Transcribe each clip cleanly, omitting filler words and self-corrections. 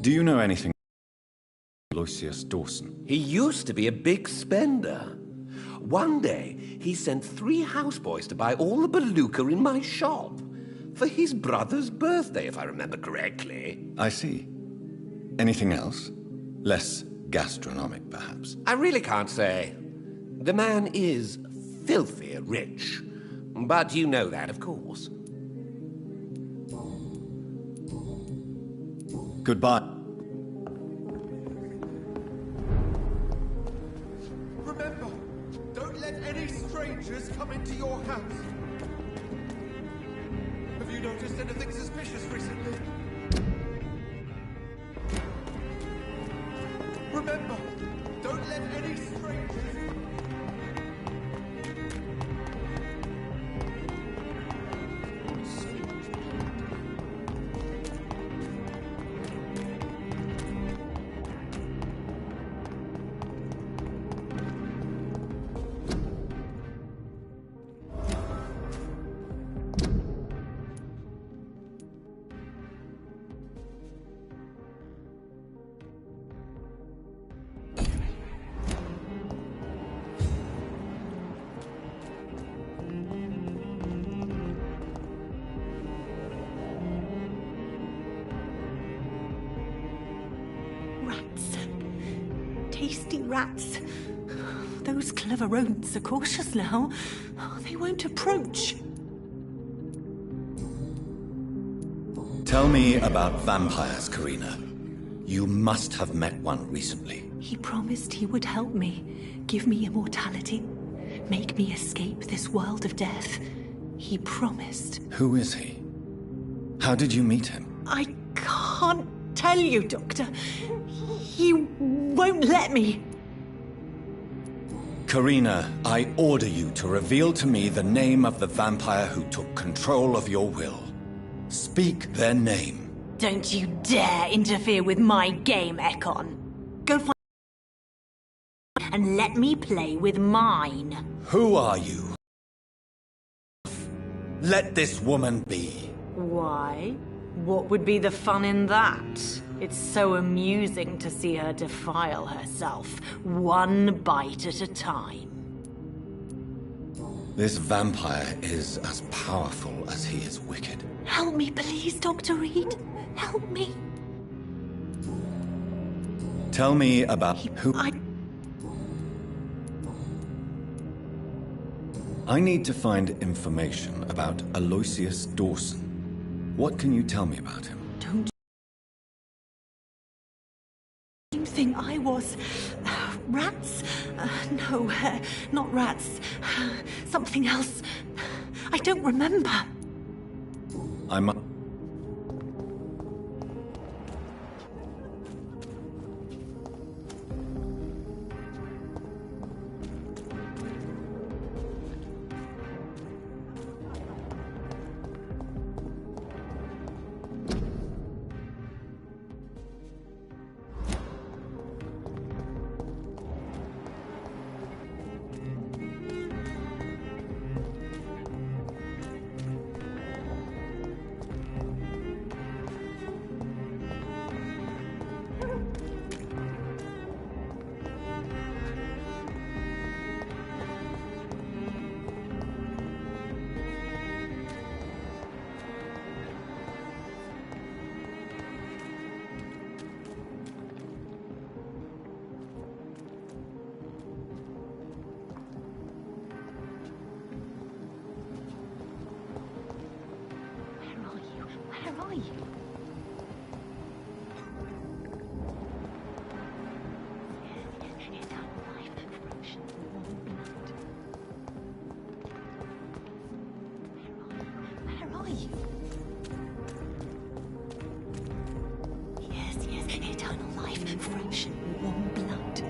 Do you know anything about Lucius Dawson? He used to be a big spender. One day, he sent 3 houseboys to buy all the beluga in my shop. For his brother's birthday, if I remember correctly. I see. Anything else? Less gastronomic, perhaps? I really can't say. The man is filthy rich. But you know that, of course. Goodbye. Remember, don't let any strangers come into your house. Have you noticed anything suspicious recently? Remember, don't let any strangers... Rats. Tasty rats. Those clever rodents are cautious now. They won't approach. Tell me about vampires, Karina. You must have met one recently. He promised he would help me, give me immortality, make me escape this world of death. He promised. Who is he? How did you meet him? I can't tell you, Doctor. He won't let me. Karina, I order you to reveal to me the name of the vampire who took control of your will. Speak their name. Don't you dare interfere with my game, Ekon. Go find and let me play with mine. Who are you? Let this woman be. Why? What would be the fun in that? It's so amusing to see her defile herself, one bite at a time. This vampire is as powerful as he is wicked. Help me, please, Dr. Reed. Help me. Tell me about who... I need to find information about Aloysius Dawson. What can you tell me about him? Don't you think I was... rats? No, not rats. Something else. I don't remember. I'm... Where are you? Where are you? Yes, eternal life, fresh and warm blood.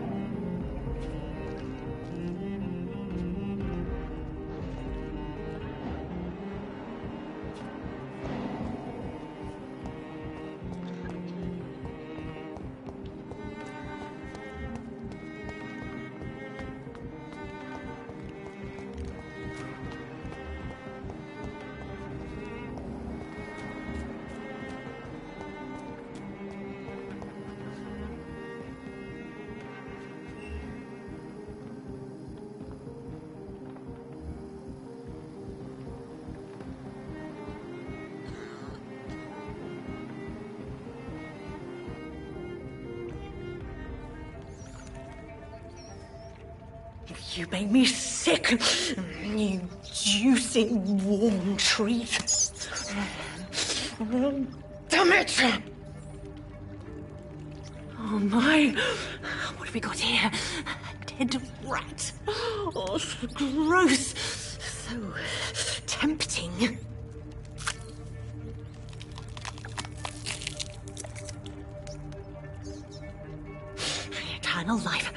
You make me sick, you juicy, warm treat. Damn it! Oh my, what have we got here? A dead rat. Oh, so gross. So tempting. Eternal life.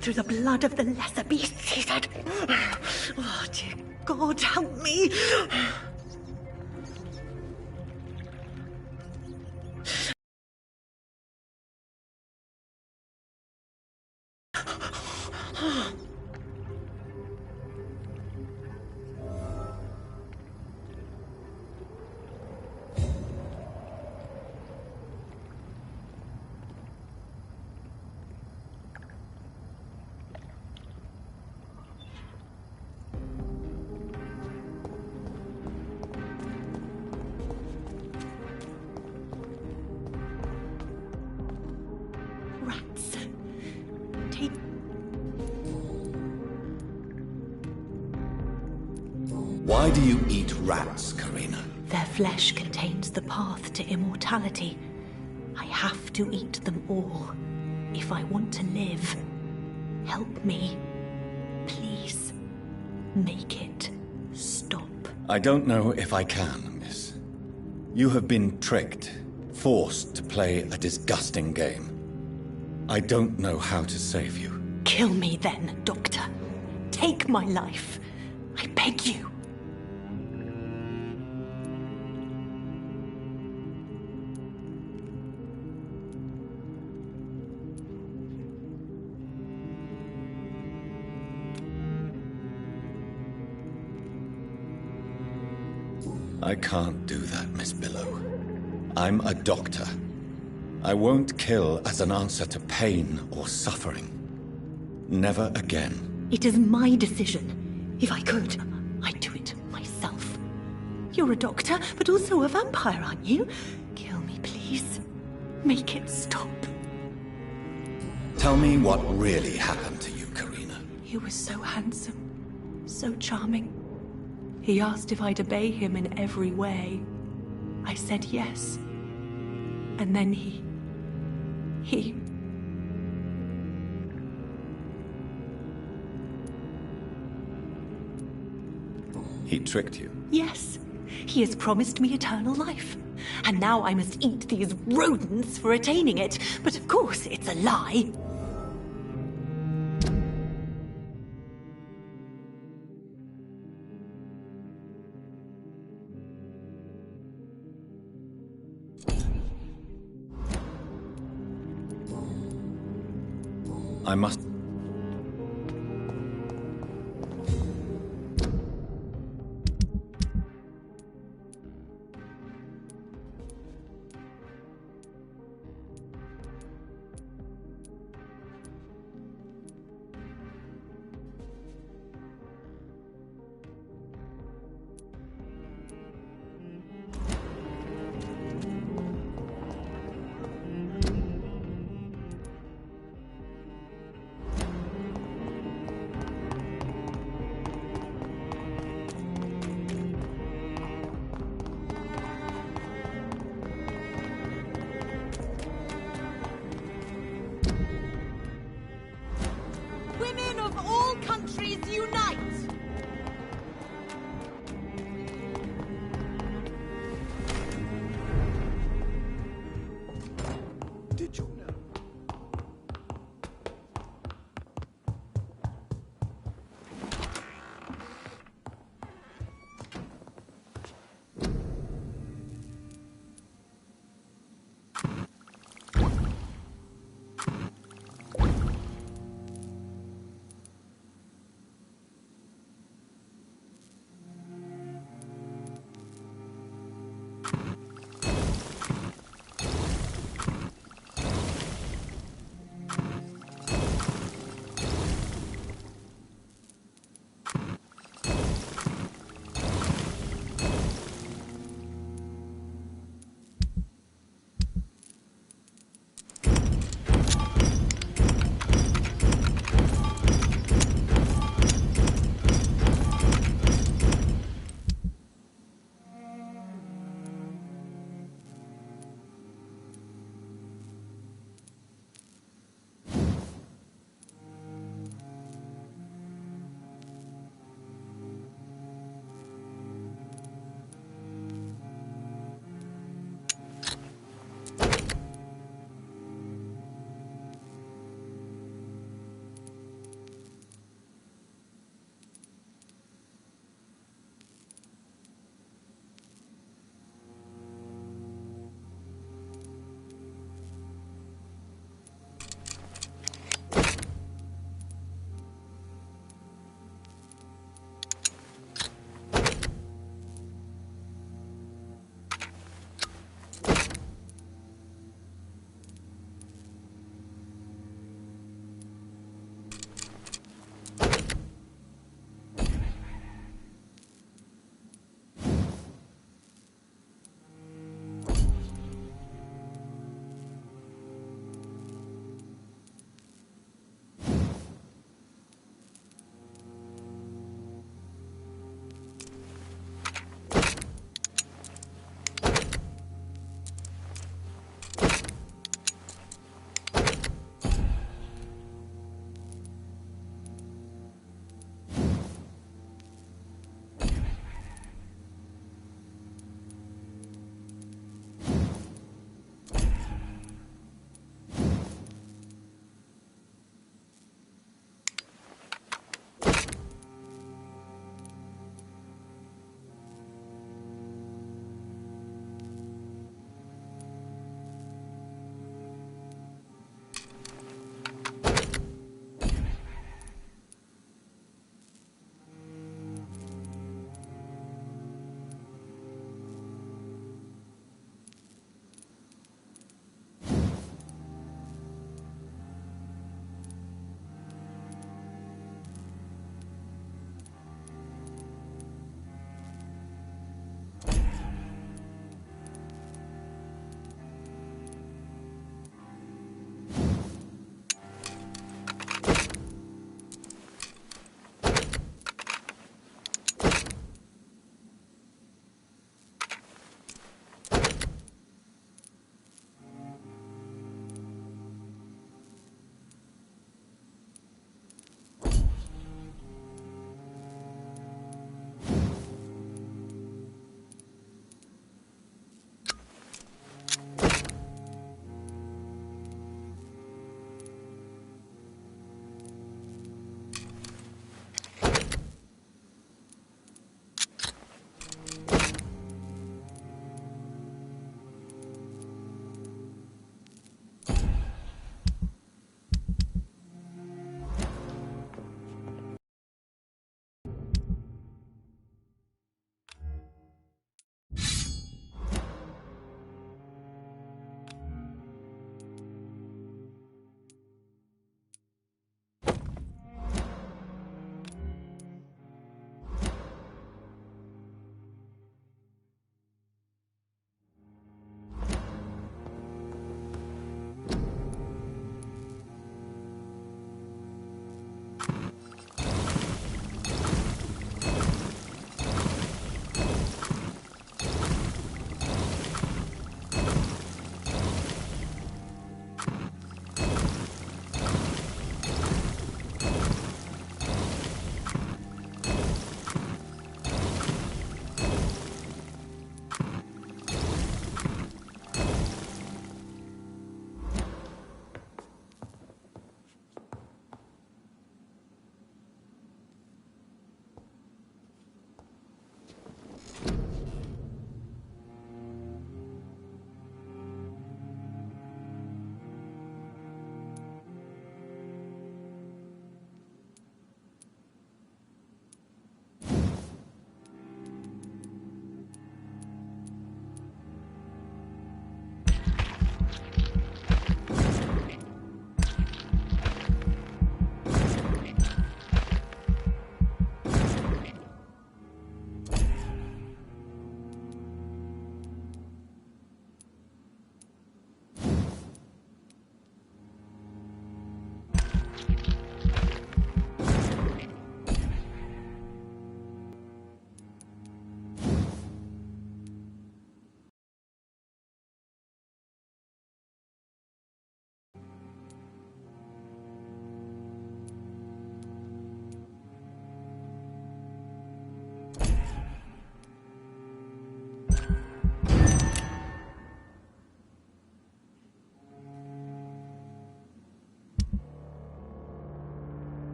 Through the blood of the lesser beasts, he said. Oh, dear God, help me. Rats. Take... Why do you eat rats, Karina? Their flesh contains the path to immortality. I have to eat them all if I want to live. Help me. Please. Make it stop. I don't know if I can, miss. You have been tricked, forced to play a disgusting game. I don't know how to save you. Kill me then, Doctor. Take my life. I beg you. I can't do that, Miss Billow. I'm a doctor. I won't kill as an answer to pain or suffering. Never again. It is my decision. If I could, I'd do it myself. You're a doctor, but also a vampire, aren't you? Kill me, please. Make it stop. Tell me what really happened to you, Karina. He was so handsome, so charming. He asked if I'd obey him in every way. I said yes. And then he... He tricked you. Yes. He has promised me eternal life. And now I must eat these rodents for attaining it. But of course, it's a lie. I must...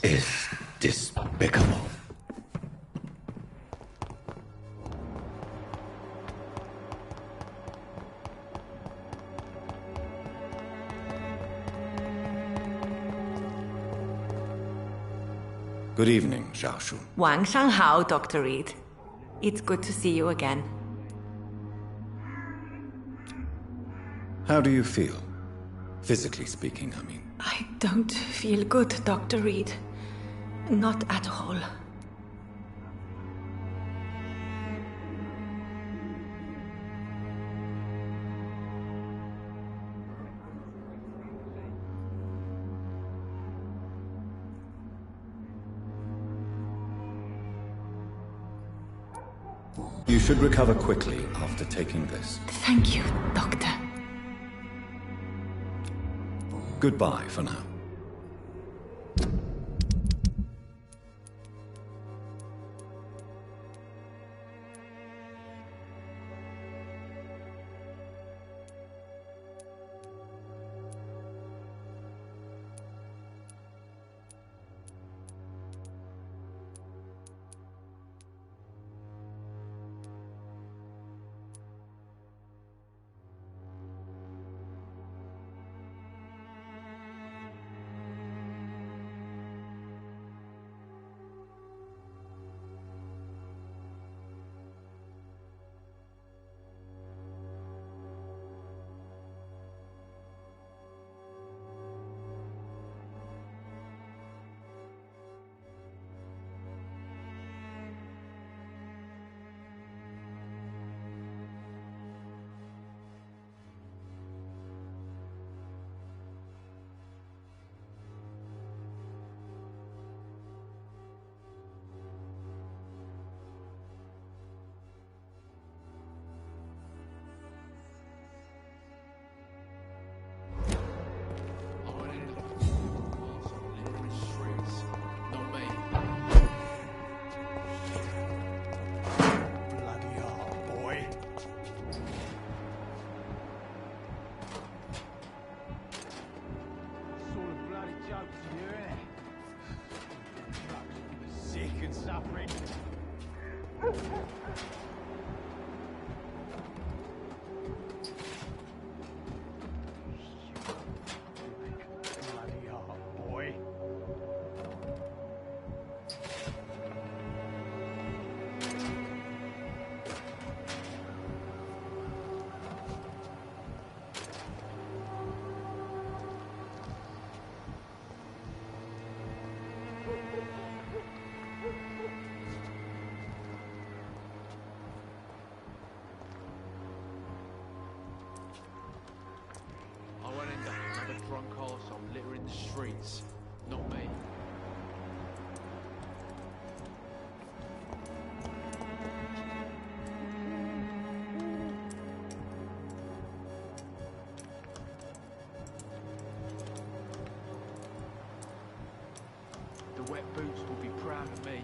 is despicable. Good evening, Xiaoshu. 晚上好, Dr. Reed. It's good to see you again. How do you feel? Physically speaking, I mean. I don't feel good, Dr. Reed. Not at all. You should recover quickly after taking this. Thank you, Doctor. Goodbye for now. Drunk arsehole littering the streets, not me. The wet boots will be proud of me.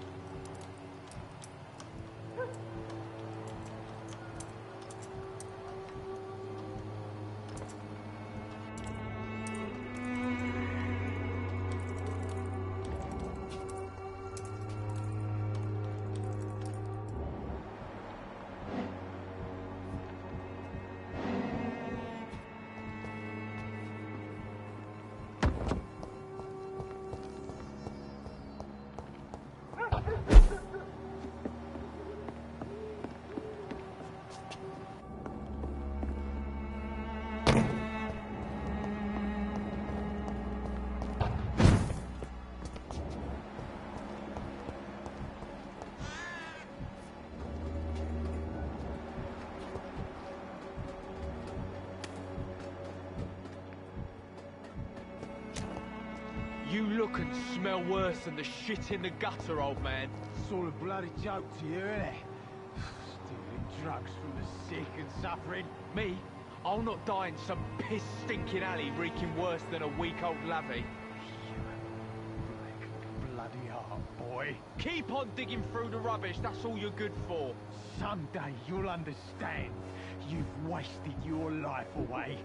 You look and smell worse than the shit in the gutter, old man. It's all a bloody joke to you, isn't it? Stealing drugs from the sick and suffering. Me? I'll not die in some piss-stinking alley reeking worse than a week-old lavvy. Bloody heart, boy. Keep on digging through the rubbish, that's all you're good for. Someday you'll understand. You've wasted your life away.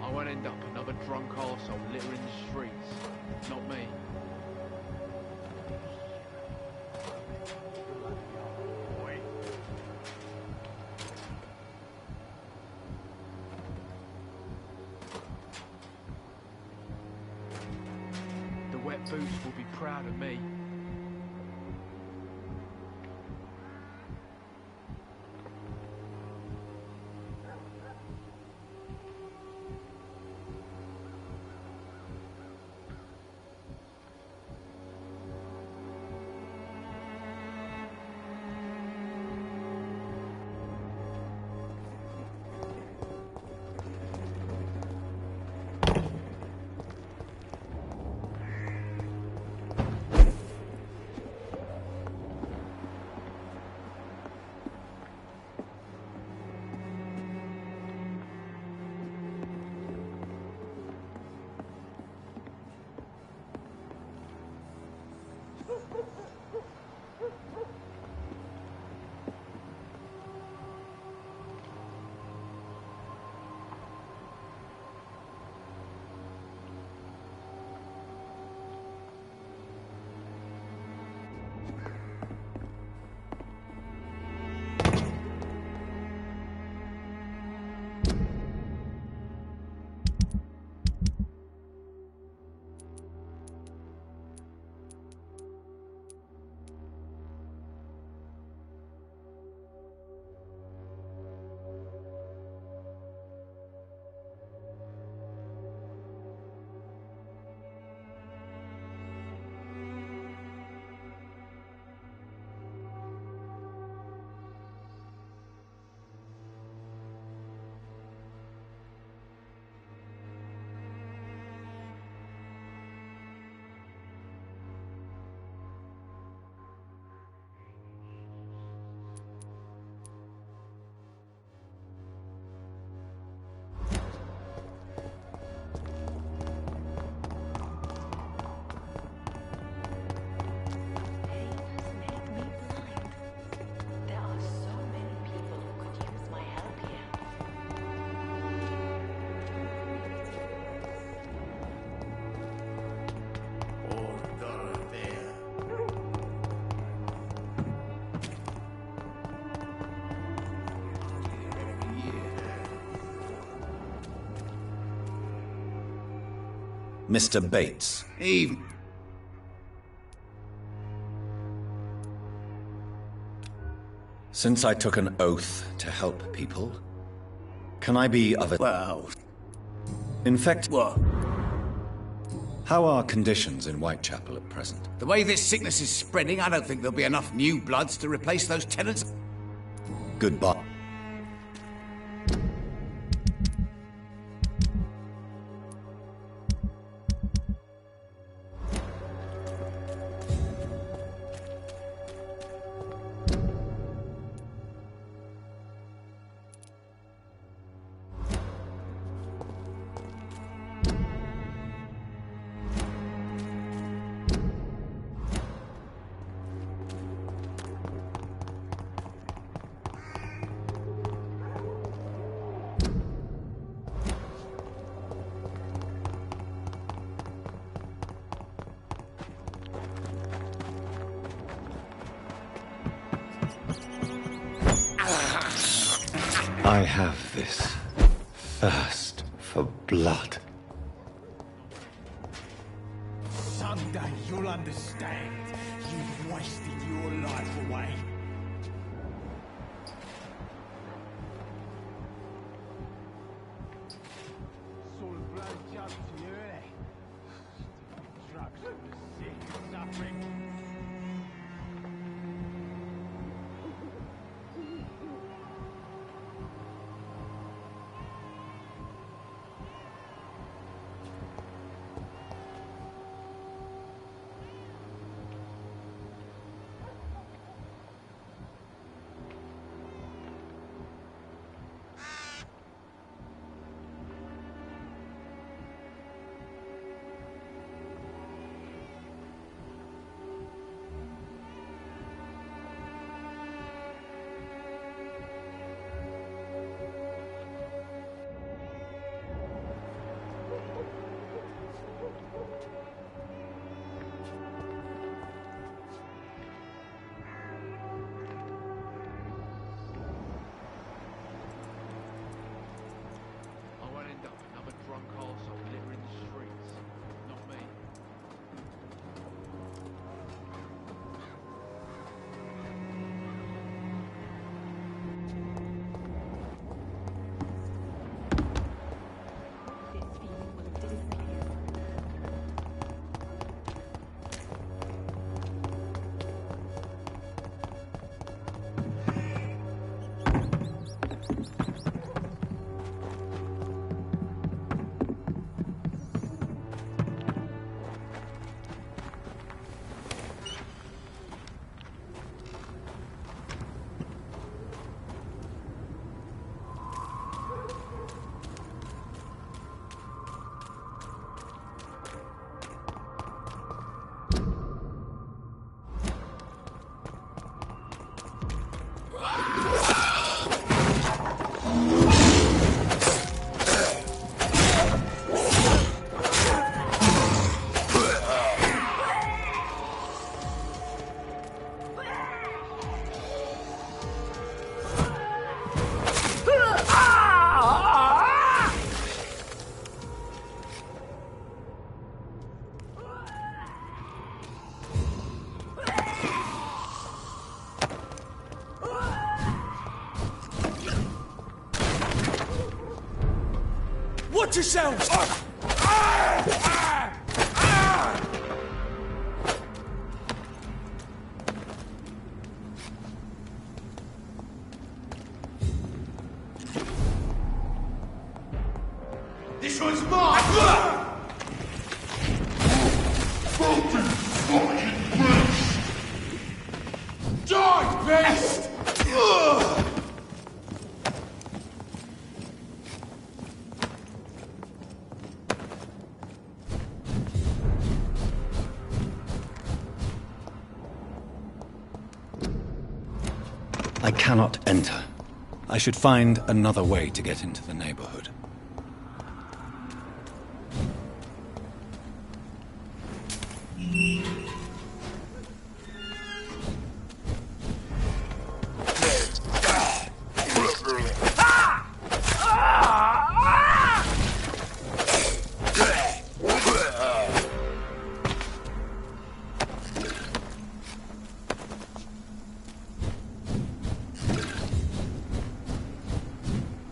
I won't end up another drunk arsehole littering the streets. Not me. The wet boots will be proud of me. Mr. Bates. Eve. Since I took an oath to help people, can I be of a... Well... In fact... What? How are conditions in Whitechapel at present? The way this sickness is spreading, I don't think there'll be enough new bloods to replace those tenants. Goodbye. I have this thirst for blood. Someday you'll understand. You've wasted your life away. It's all a bloody joke to you, isn't it? Drugs for the sick and suffering. Watch yourselves! This one's mine! Fucking beast! Die, beast! I cannot enter. I should find another way to get into the neighborhood.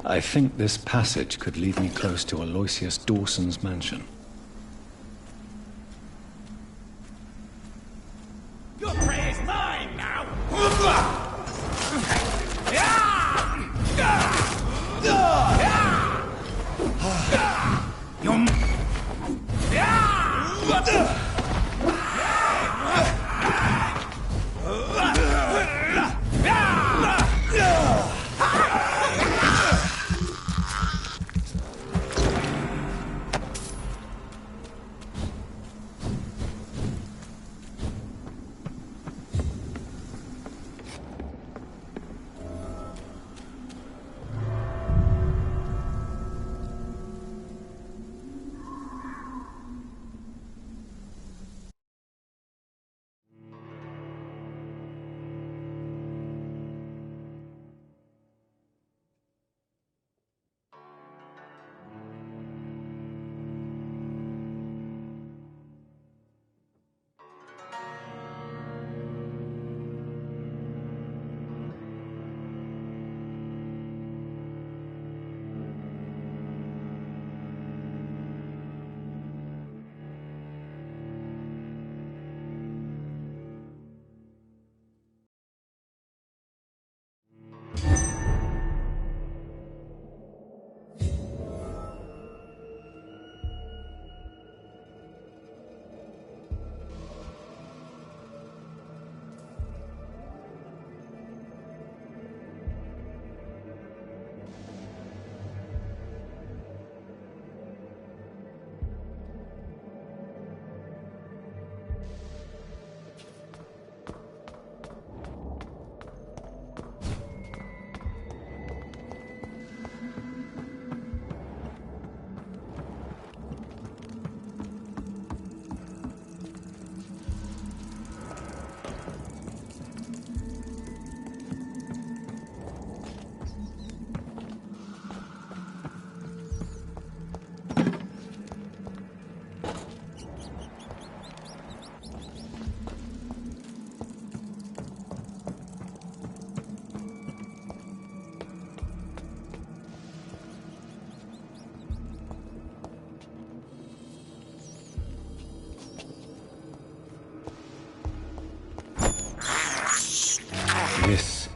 I think this passage could lead me close to Aloysius Dawson's mansion. Your prey is mine now!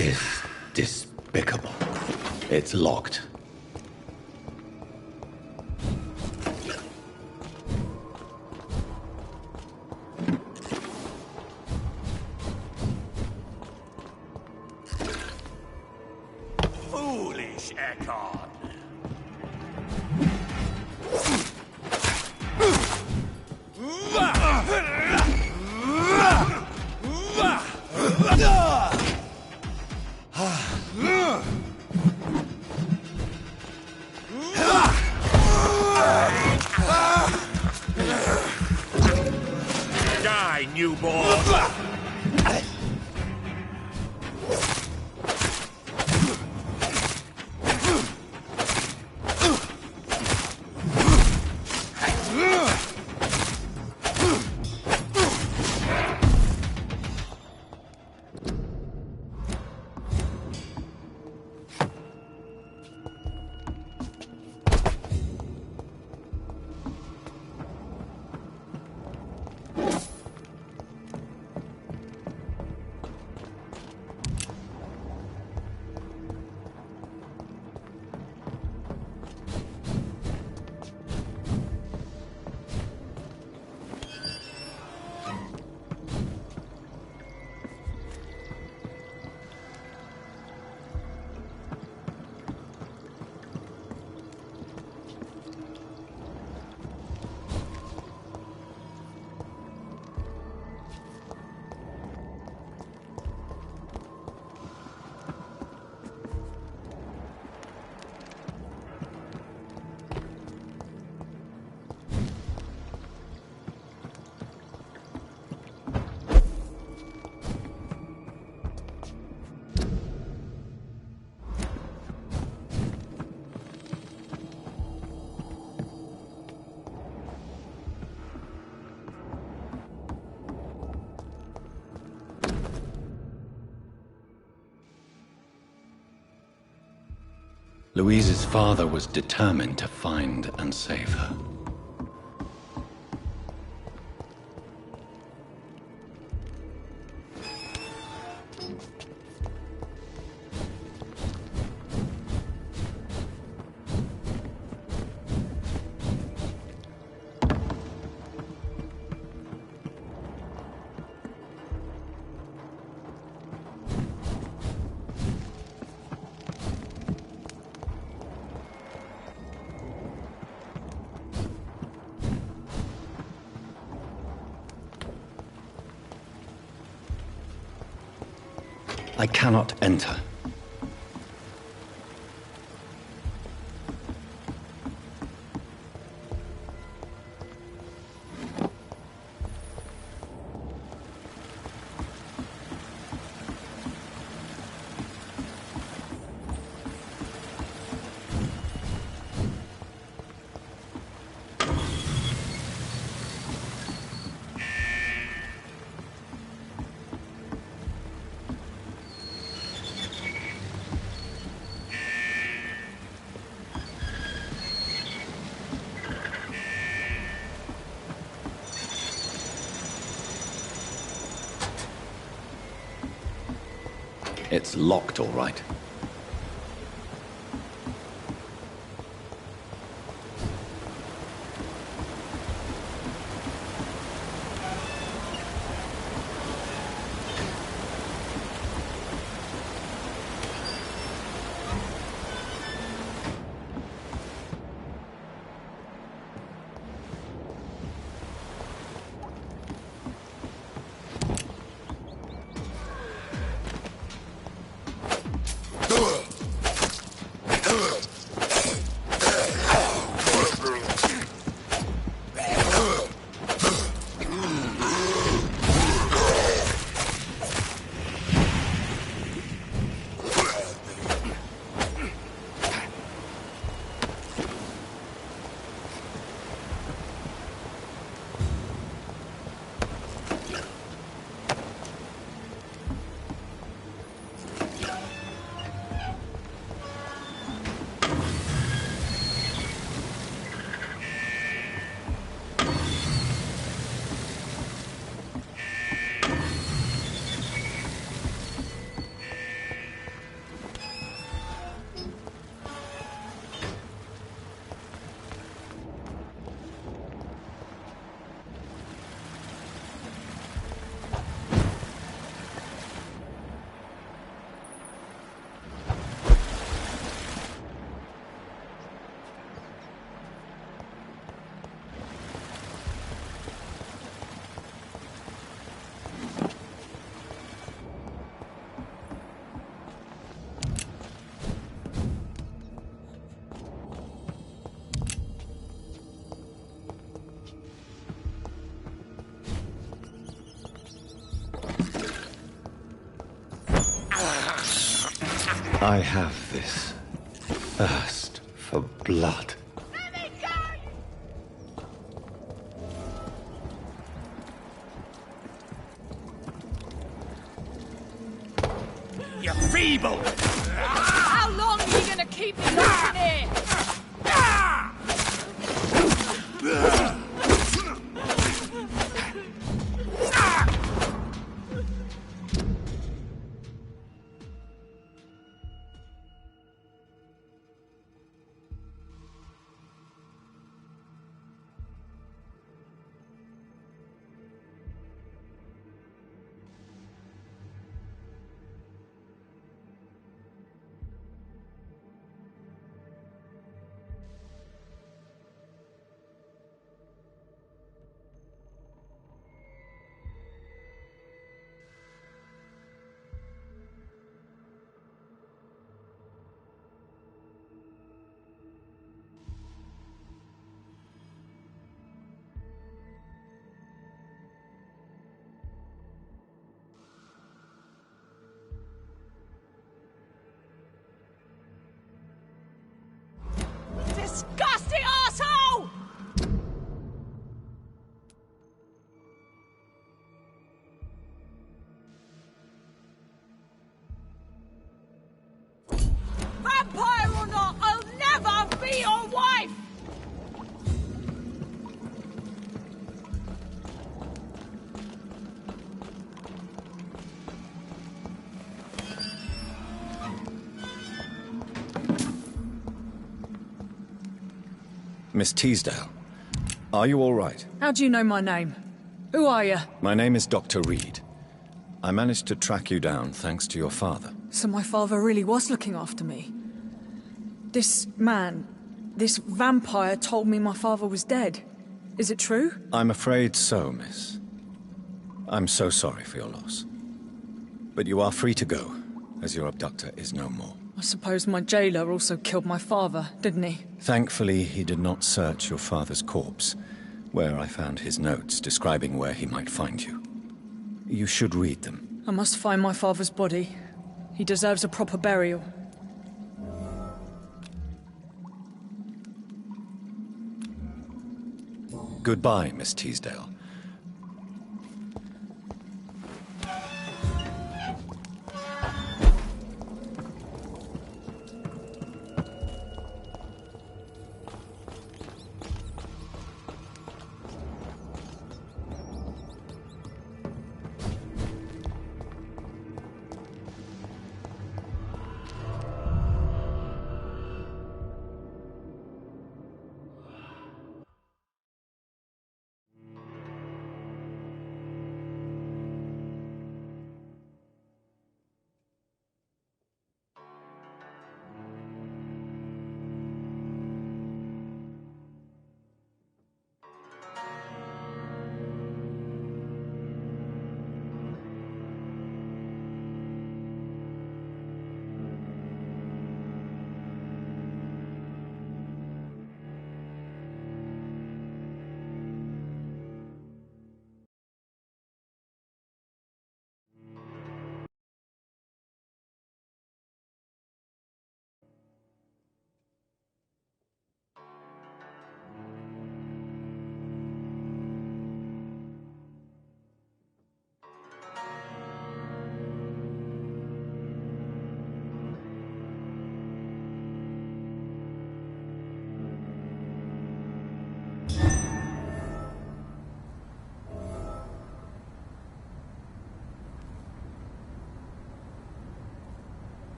is despicable. It's locked. Foolish Eckhart. Die, newborn! Louise's father was determined to find and save her. I cannot enter. It's locked, all right. I have this thirst for blood. Let me go! You feeble! How long are you gonna keep me locked in here? Disgusting arsehole! Vampire or not, I'll never be your wife! Miss Teasdale, are you all right? How do you know my name? Who are you? My name is Dr. Reed. I managed to track you down thanks to your father. So my father really was looking after me. This man, this vampire told me my father was dead. Is it true? I'm afraid so, miss. I'm so sorry for your loss. But you are free to go, as your abductor is no more. I suppose my jailer also killed my father, didn't he? Thankfully, he did not search your father's corpse, where I found his notes describing where he might find you. You should read them. I must find my father's body. He deserves a proper burial. Goodbye, Miss Teasdale.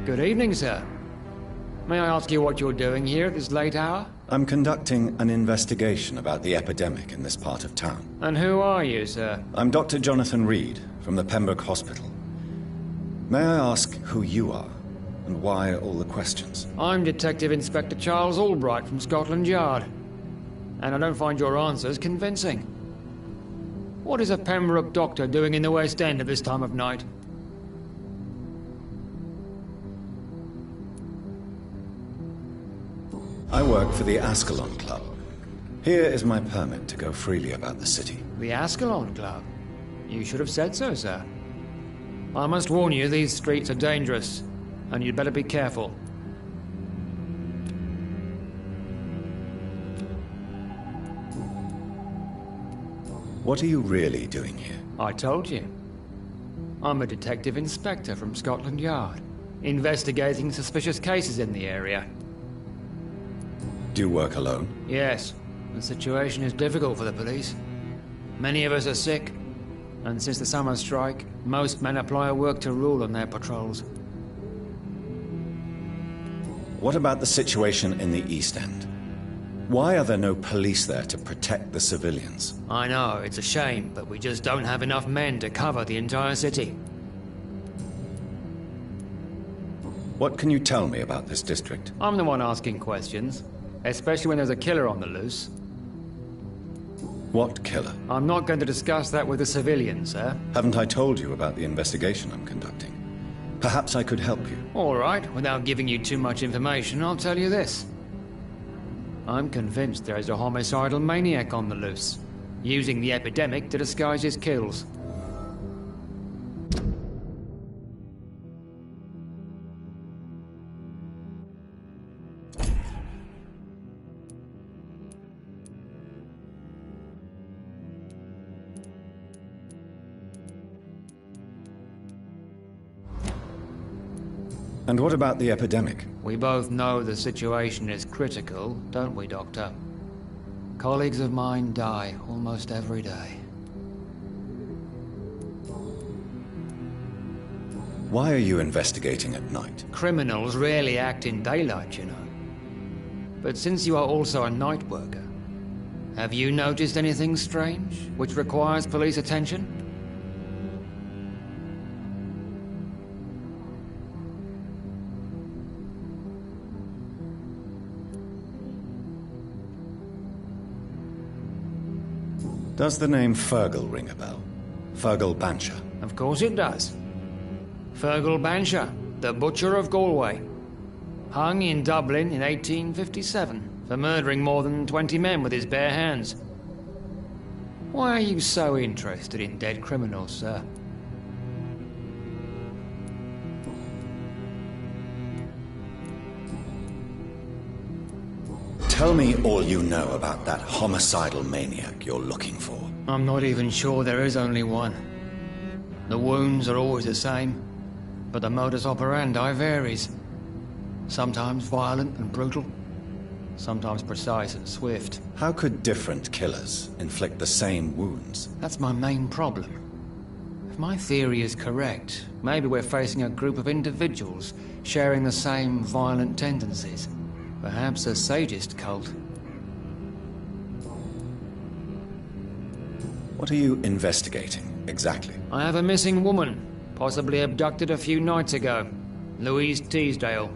Good evening, sir. May I ask you what you're doing here at this late hour? I'm conducting an investigation about the epidemic in this part of town. And who are you, sir? I'm Dr. Jonathan Reed, from the Pembroke Hospital. May I ask who you are, and why all the questions? I'm Detective Inspector Charles Albright from Scotland Yard. And I don't find your answers convincing. What is a Pembroke doctor doing in the West End at this time of night? I work for the Ascalon Club. Here is my permit to go freely about the city. The Ascalon Club? You should have said so, sir. I must warn you, these streets are dangerous, and you'd better be careful. What are you really doing here? I told you. I'm a detective inspector from Scotland Yard, investigating suspicious cases in the area. Do you work alone? Yes. The situation is difficult for the police. Many of us are sick, and since the summer strike, most men apply a work to rule on their patrols. What about the situation in the East End? Why are there no police there to protect the civilians? I know, it's a shame, but we just don't have enough men to cover the entire city. What can you tell me about this district? I'm the one asking questions, especially when there's a killer on the loose. What killer? I'm not going to discuss that with the civilians, sir. Haven't I told you about the investigation I'm conducting? Perhaps I could help you. All right, without giving you too much information, I'll tell you this. I'm convinced there is a homicidal maniac on the loose, using the epidemic to disguise his kills. And what about the epidemic? We both know the situation is critical, don't we, Doctor? Colleagues of mine die almost every day. Why are you investigating at night? Criminals rarely act in daylight, you know. But since you are also a night worker, have you noticed anything strange, which requires police attention? Does the name Fergal ring a bell? Fergal Bancher? Of course it does. Fergal Bancher, the Butcher of Galway. Hung in Dublin in 1857 for murdering more than 20 men with his bare hands. Why are you so interested in dead criminals, sir? Tell me all you know about that homicidal maniac you're looking for. I'm not even sure there is only one. The wounds are always the same, but the modus operandi varies. Sometimes violent and brutal, sometimes precise and swift. How could different killers inflict the same wounds? That's my main problem. If my theory is correct, maybe we're facing a group of individuals sharing the same violent tendencies. Perhaps a sadist cult. What are you investigating, exactly? I have a missing woman, possibly abducted a few nights ago. Louise Teasdale.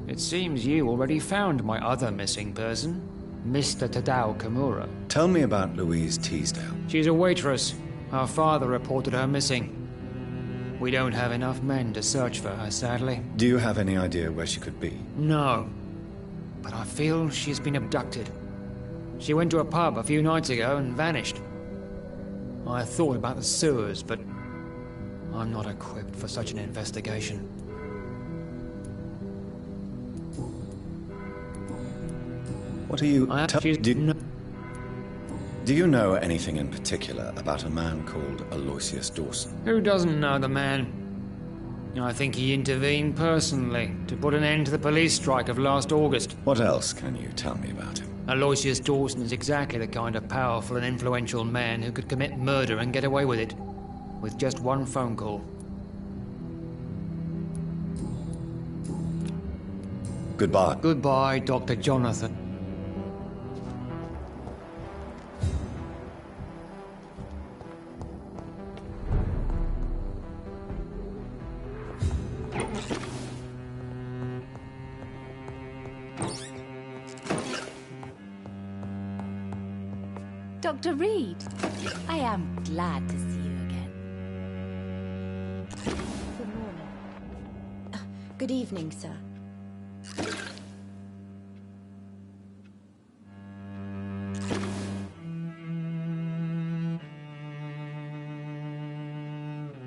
It seems you already found my other missing person, Mr. Tadao Kimura. Tell me about Louise Teasdale. She's a waitress. Her father reported her missing. We don't have enough men to search for her, sadly. Do you have any idea where she could be? No. But I feel she's been abducted. She went to a pub a few nights ago and vanished. I thought about the sewers, but I'm not equipped for such an investigation. What are you... Do you know anything in particular about a man called Aloysius Dawson? Who doesn't know the man? I think he intervened personally to put an end to the police strike of last August. What else can you tell me about him? Aloysius Dawson is exactly the kind of powerful and influential man who could commit murder and get away with it, with just one phone call. Goodbye. Goodbye, Dr. Jonathan. Dr. Reed, I am glad to see you again. Good morning. Good evening, sir.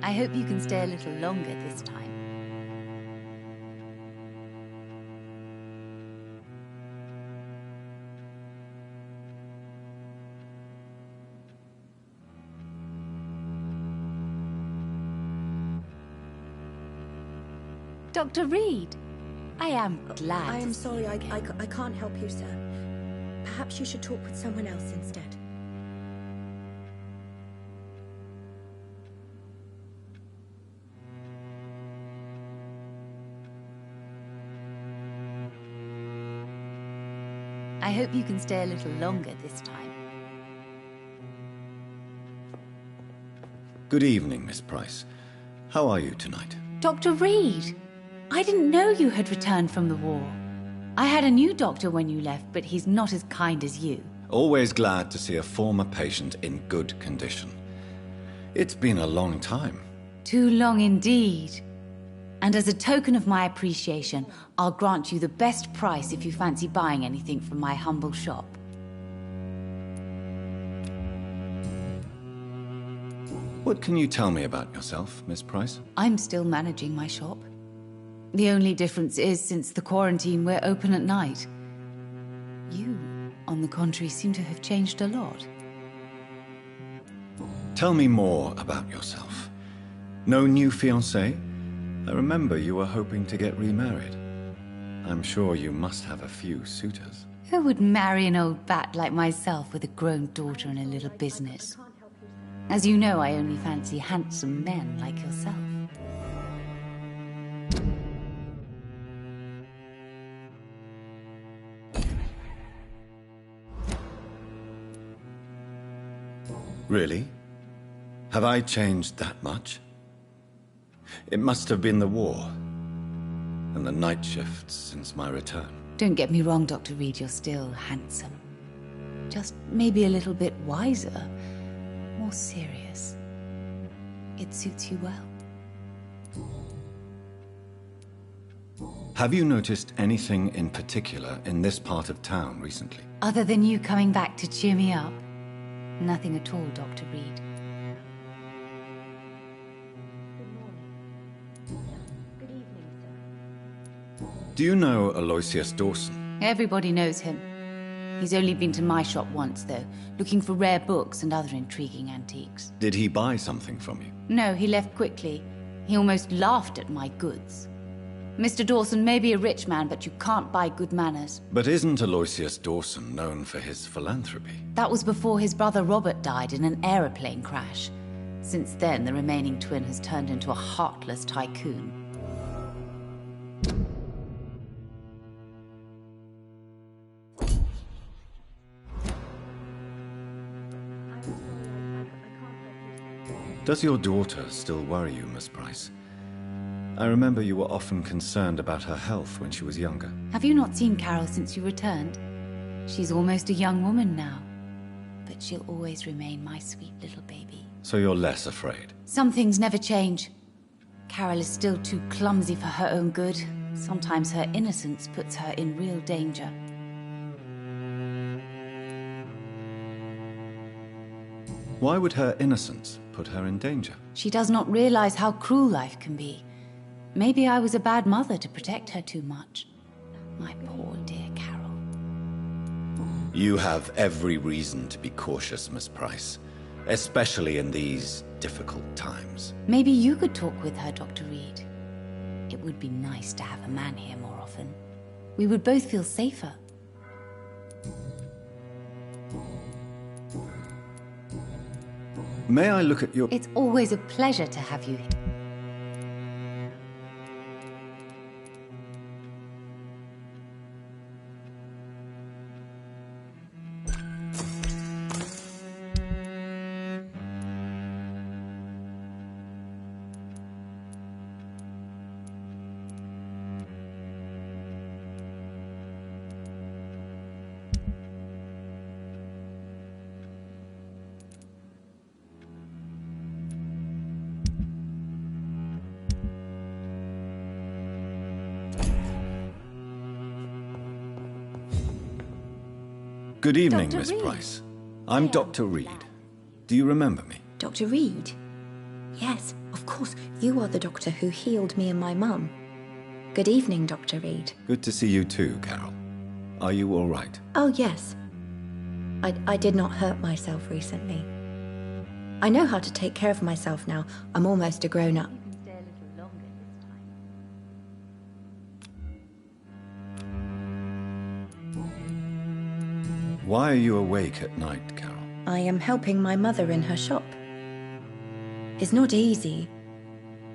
I hope you can stay a little longer this time. Dr. Reed, I am glad. I am sorry, I can't help you, sir. Perhaps you should talk with someone else instead. I hope you can stay a little longer this time. Good evening, Miss Price. How are you tonight? Dr. Reed, I didn't know you had returned from the war. I had a new doctor when you left, but he's not as kind as you. Always glad to see a former patient in good condition. It's been a long time. Too long indeed. And as a token of my appreciation, I'll grant you the best price if you fancy buying anything from my humble shop. What can you tell me about yourself, Miss Price? I'm still managing my shop. The only difference is, since the quarantine, we're open at night. You, on the contrary, seem to have changed a lot. Tell me more about yourself. No new fiancé? I remember you were hoping to get remarried. I'm sure you must have a few suitors. Who would marry an old bat like myself with a grown daughter and a little business? As you know, I only fancy handsome men like yourself. Really? Have I changed that much? It must have been the war and the night shifts since my return. Don't get me wrong, Dr. Reed, you're still handsome. Just maybe a little bit wiser, more serious. It suits you well. Have you noticed anything in particular in this part of town recently? Other than you coming back to cheer me up? Nothing at all, Dr. Reed. Do you know Aloysius Dawson? Everybody knows him. He's only been to my shop once, though, looking for rare books and other intriguing antiques. Did he buy something from you? No, he left quickly. He almost laughed at my goods. Mr. Dawson may be a rich man, but you can't buy good manners. But isn't Aloysius Dawson known for his philanthropy? That was before his brother Robert died in an aeroplane crash. Since then, the remaining twin has turned into a heartless tycoon. Does your daughter still worry you, Miss Price? I remember you were often concerned about her health when she was younger. Have you not seen Carol since you returned? She's almost a young woman now. But she'll always remain my sweet little baby. So you're less afraid? Some things never change. Carol is still too clumsy for her own good. Sometimes her innocence puts her in real danger. Why would her innocence put her in danger? She does not realize how cruel life can be. Maybe I was a bad mother to protect her too much. My poor dear Carol. You have every reason to be cautious, Miss Price. Especially in these difficult times. Maybe you could talk with her, Dr. Reed. It would be nice to have a man here more often. We would both feel safer. May I look at your... It's always a pleasure to have you here. Good evening, Dr. Miss Reed. Price. I'm Dr. Reed. Do you remember me? Dr. Reed? Yes, of course. You are the doctor who healed me and my mum. Good evening, Dr. Reed. Good to see you too, Carol. Are you all right? Oh, yes. I did not hurt myself recently. I know how to take care of myself now. I'm almost a grown-up. Why are you awake at night, Carol? I am helping my mother in her shop. It's not easy,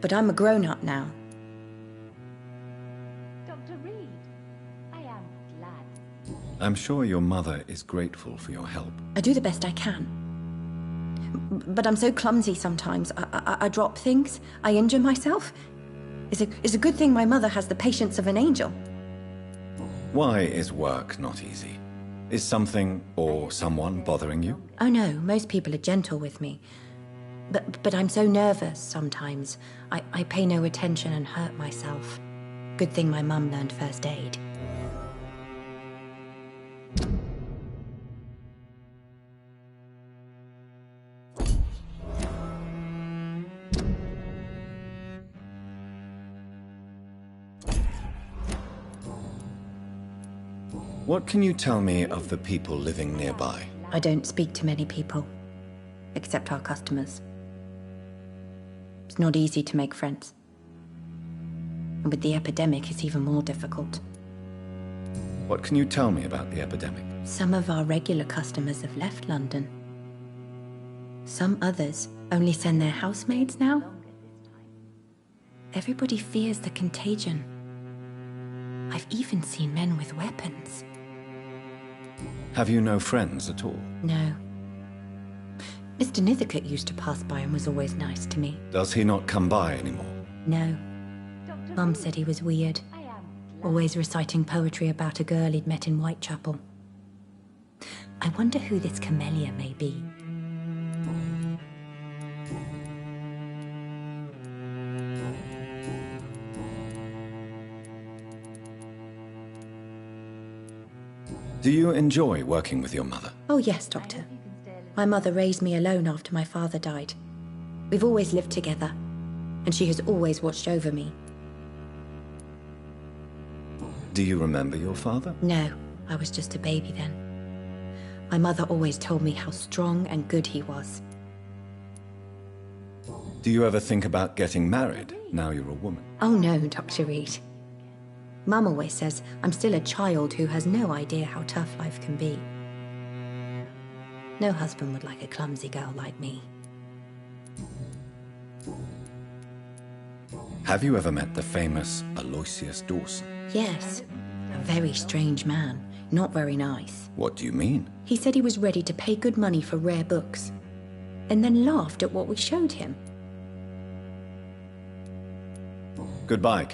but I'm a grown-up now. Dr. Reed, I am glad. I'm sure your mother is grateful for your help. I do the best I can. But I'm so clumsy sometimes. I drop things. I injure myself. It's a good thing my mother has the patience of an angel. Why is work not easy? Is something or someone bothering you? Oh no, most people are gentle with me. But I'm so nervous sometimes. I pay no attention and hurt myself. Good thing my mum learned first aid. What can you tell me of the people living nearby? I don't speak to many people, except our customers. It's not easy to make friends. And with the epidemic, it's even more difficult. What can you tell me about the epidemic? Some of our regular customers have left London. Some others only send their housemaids now. Everybody fears the contagion. I've even seen men with weapons. Have you no friends at all? No. Mr. Nithercote used to pass by and was always nice to me. Does he not come by anymore? No. Mum said he was weird. Always reciting poetry about a girl he'd met in Whitechapel. I wonder who this camellia may be. Do you enjoy working with your mother? Oh yes, Doctor. My mother raised me alone after my father died. We've always lived together, and she has always watched over me. Do you remember your father? No, I was just a baby then. My mother always told me how strong and good he was. Do you ever think about getting married, now you're a woman? Oh no, Dr. Reed. Mum always says I'm still a child who has no idea how tough life can be. No husband would like a clumsy girl like me. Have you ever met the famous Aloysius Dawson? Yes, a very strange man. Not very nice. What do you mean? He said he was ready to pay good money for rare books, and then laughed at what we showed him. Goodbye.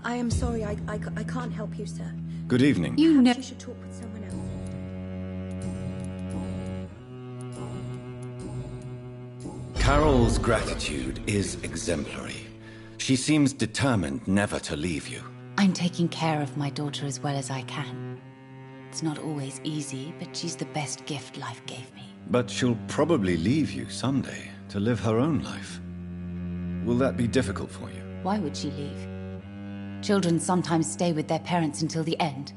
I am sorry, I can't help you, sir. Good evening. Perhaps you should talk with someone else. Carol's gratitude is exemplary. She seems determined never to leave you. I'm taking care of my daughter as well as I can. It's not always easy, but she's the best gift life gave me. But she'll probably leave you someday to live her own life. Will that be difficult for you? Why would she leave? Children sometimes stay with their parents until the end,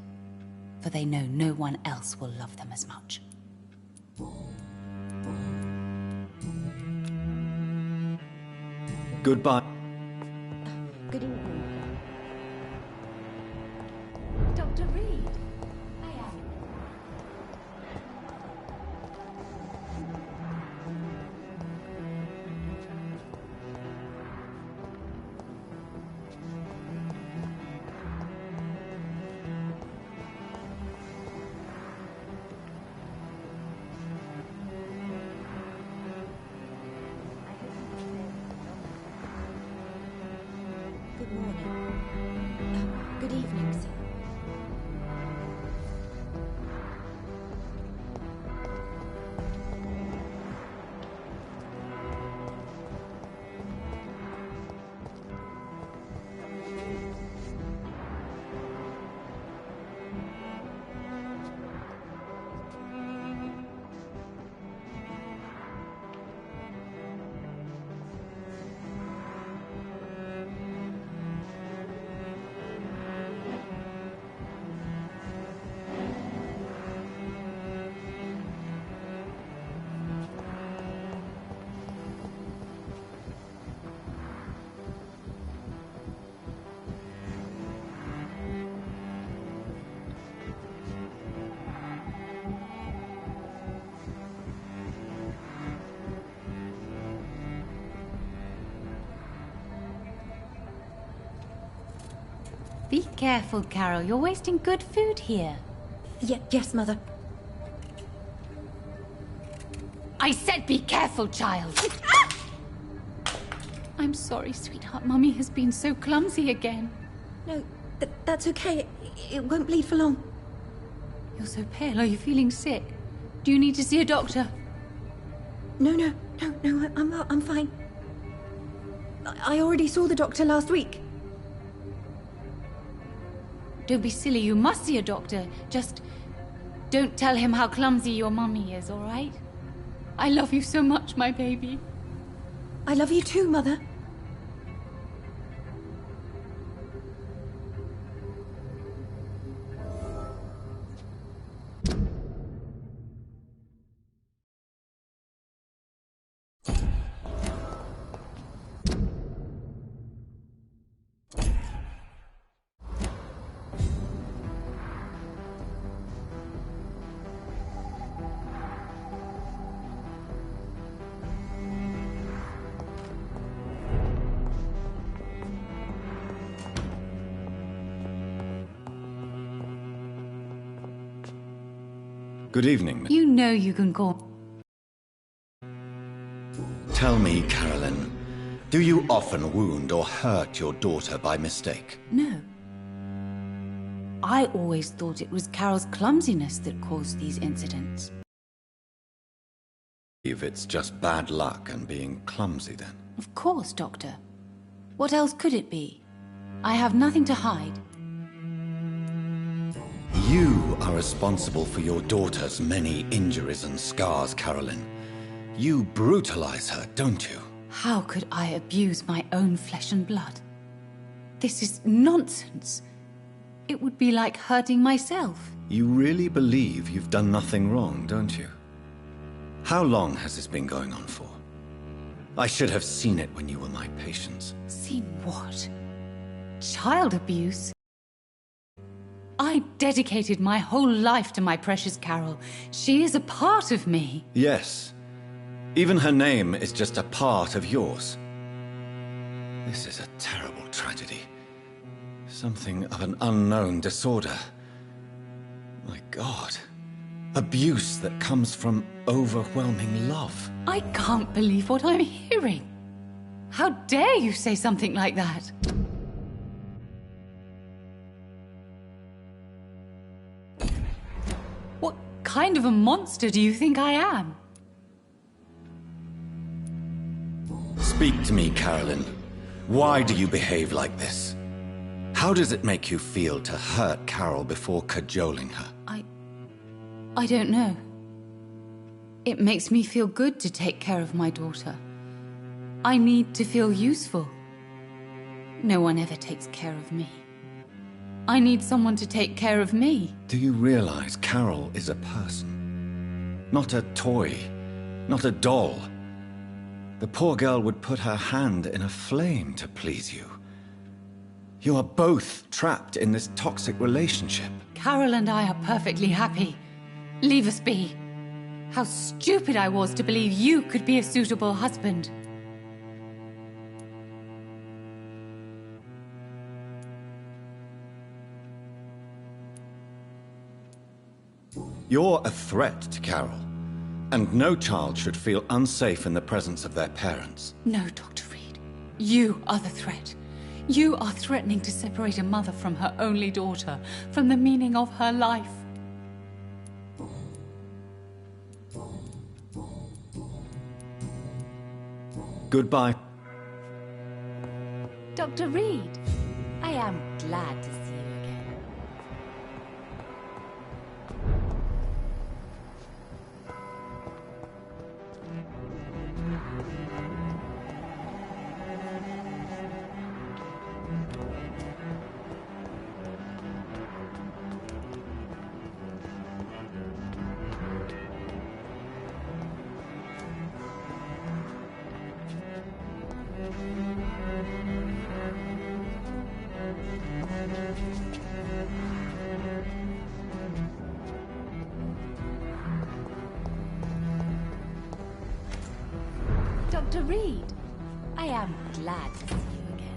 for they know no one else will love them as much. Goodbye. Good evening. Dr. Reed, I am. Be careful, Carol. You're wasting good food here. Yes, Mother. I said be careful, child! I'm sorry, sweetheart. Mummy has been so clumsy again. No, that's okay. It won't bleed for long. You're so pale. Are you feeling sick? Do you need to see a doctor? No, I'm fine. I already saw the doctor last week. Don't be silly. You must see a doctor. Just don't tell him how clumsy your mummy is, all right? I love you so much, my baby. I love you too, Mother. Good evening, Miss. You know you can call. Tell me, Carolyn, do you often wound or hurt your daughter by mistake? No. I always thought it was Carol's clumsiness that caused these incidents. If it's just bad luck and being clumsy, then? Of course, Doctor. What else could it be? I have nothing to hide. You are responsible for your daughter's many injuries and scars, Carolyn. You brutalize her, don't you? How could I abuse my own flesh and blood? This is nonsense. It would be like hurting myself. You really believe you've done nothing wrong, don't you? How long has this been going on for? I should have seen it when you were my patient. Seen what? Child abuse? I dedicated my whole life to my precious Carol. She is a part of me. Yes. Even her name is just a part of yours. This is a terrible tragedy. Something of an unknown disorder. My God. Abuse that comes from overwhelming love. I can't believe what I'm hearing. How dare you say something like that? What kind of a monster do you think I am? Speak to me, Carolyn. Why do you behave like this? How does it make you feel to hurt Carol before cajoling her? I don't know. It makes me feel good to take care of my daughter. I need to feel useful. No one ever takes care of me. I need someone to take care of me. Do you realize Carol is a person? Not a toy. Not a doll. The poor girl would put her hand in a flame to please you. You are both trapped in this toxic relationship. Carol and I are perfectly happy. Leave us be. How stupid I was to believe you could be a suitable husband. You're a threat to Carol, and no child should feel unsafe in the presence of their parents. No, Dr. Reed. You are the threat. You are threatening to separate a mother from her only daughter, from the meaning of her life. Goodbye. Dr. Reed, I am glad to see you again. Dr. Reed, I am glad to see you again.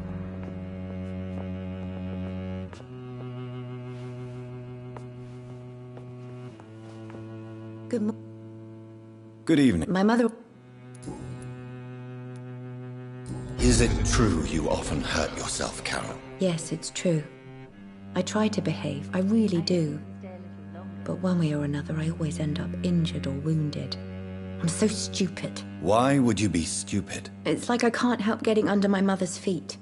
Good evening. My mother... Is it true you often hurt yourself, Carol? Yes, it's true. I try to behave, I really do. But one way or another, I always end up injured or wounded. I'm so stupid. Why would you be stupid? It's like I can't help getting under my mother's feet.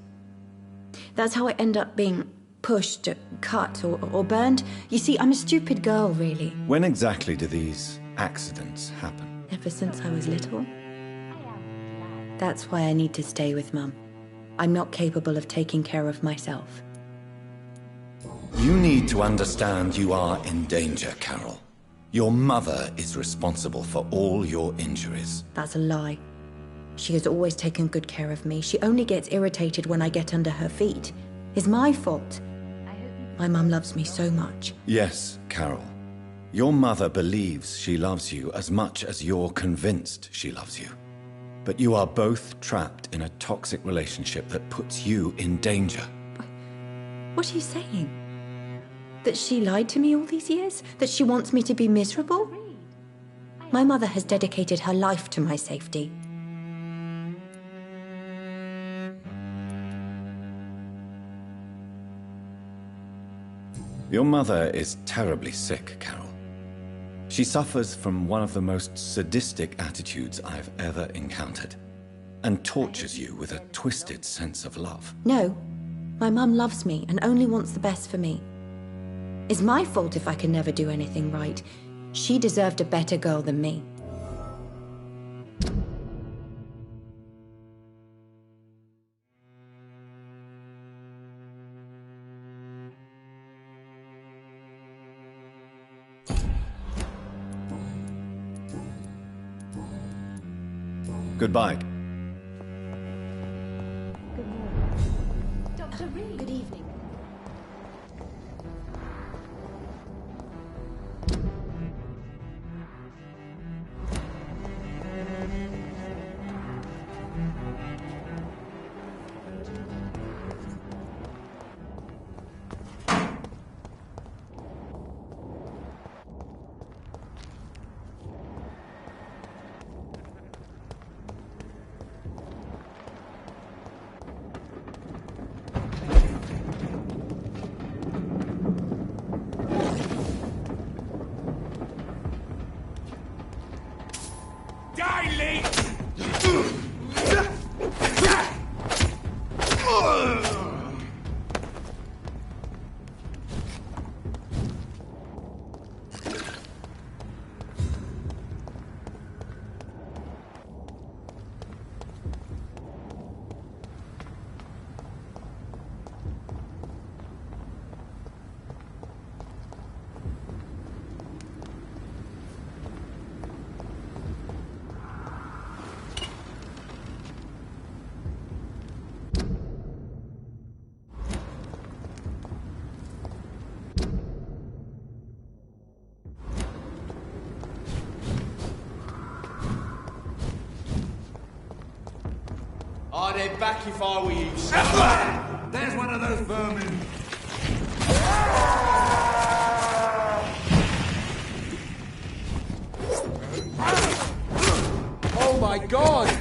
That's how I end up being pushed, cut, or burned. You see, I'm a stupid girl, really. When exactly do these accidents happen? Ever since I was little. That's why I need to stay with Mum. I'm not capable of taking care of myself. You need to understand you are in danger, Carol. Your mother is responsible for all your injuries. That's a lie. She has always taken good care of me. She only gets irritated when I get under her feet. It's my fault. My mum loves me so much. Yes, Carol. Your mother believes she loves you as much as you're convinced she loves you. But you are both trapped in a toxic relationship that puts you in danger. What are you saying? That she lied to me all these years? That she wants me to be miserable? My mother has dedicated her life to my safety. Your mother is terribly sick, Carol. She suffers from one of the most sadistic attitudes I've ever encountered, and tortures you with a twisted sense of love. No, my mum loves me and only wants the best for me. It's my fault if I can never do anything right. She deserved a better girl than me. Goodbye. Good morning. Dr. Reed. Good evening. I'd head back if I were you, There's one of those vermin. Oh my god!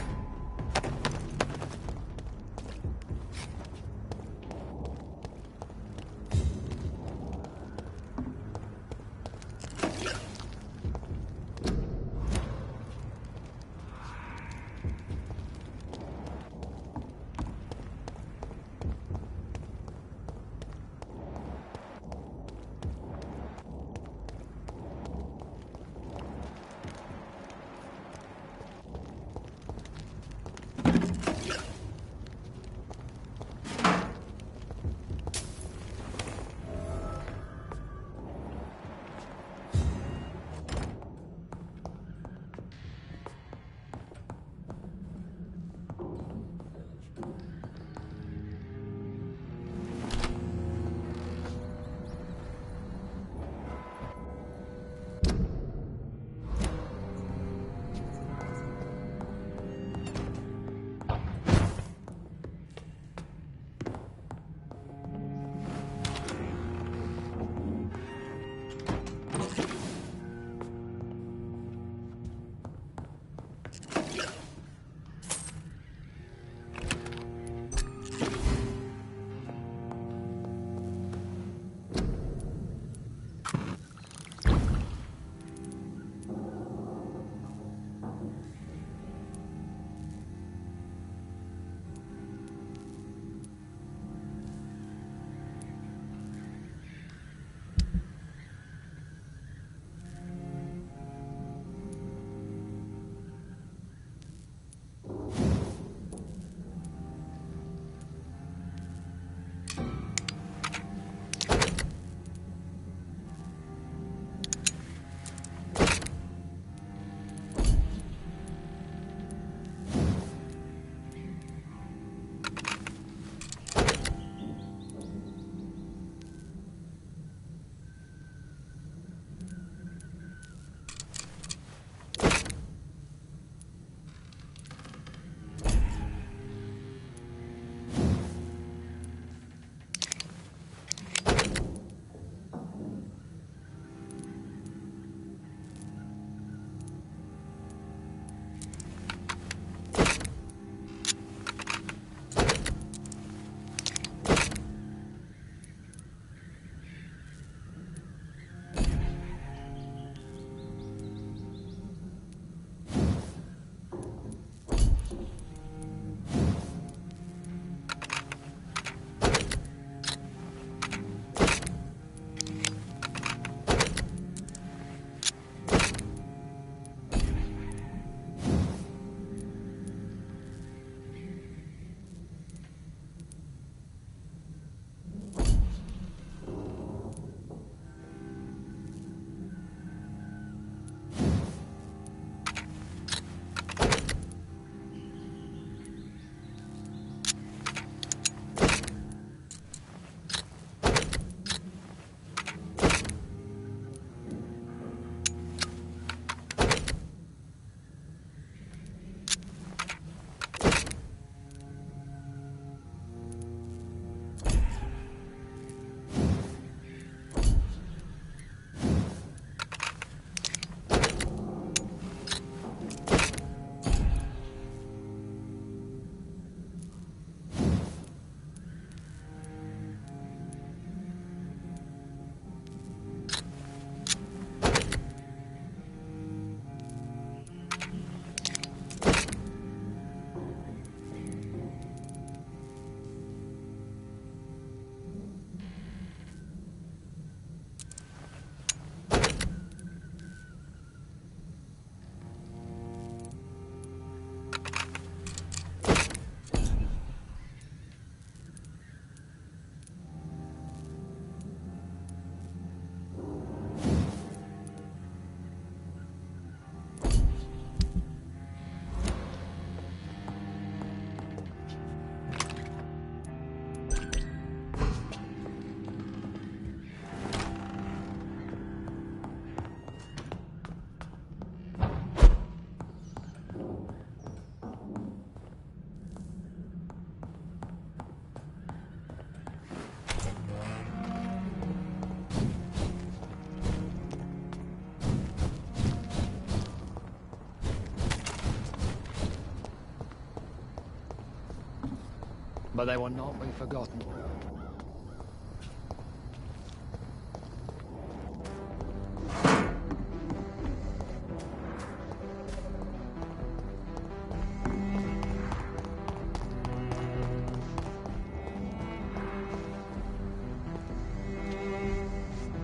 but they will not be forgotten.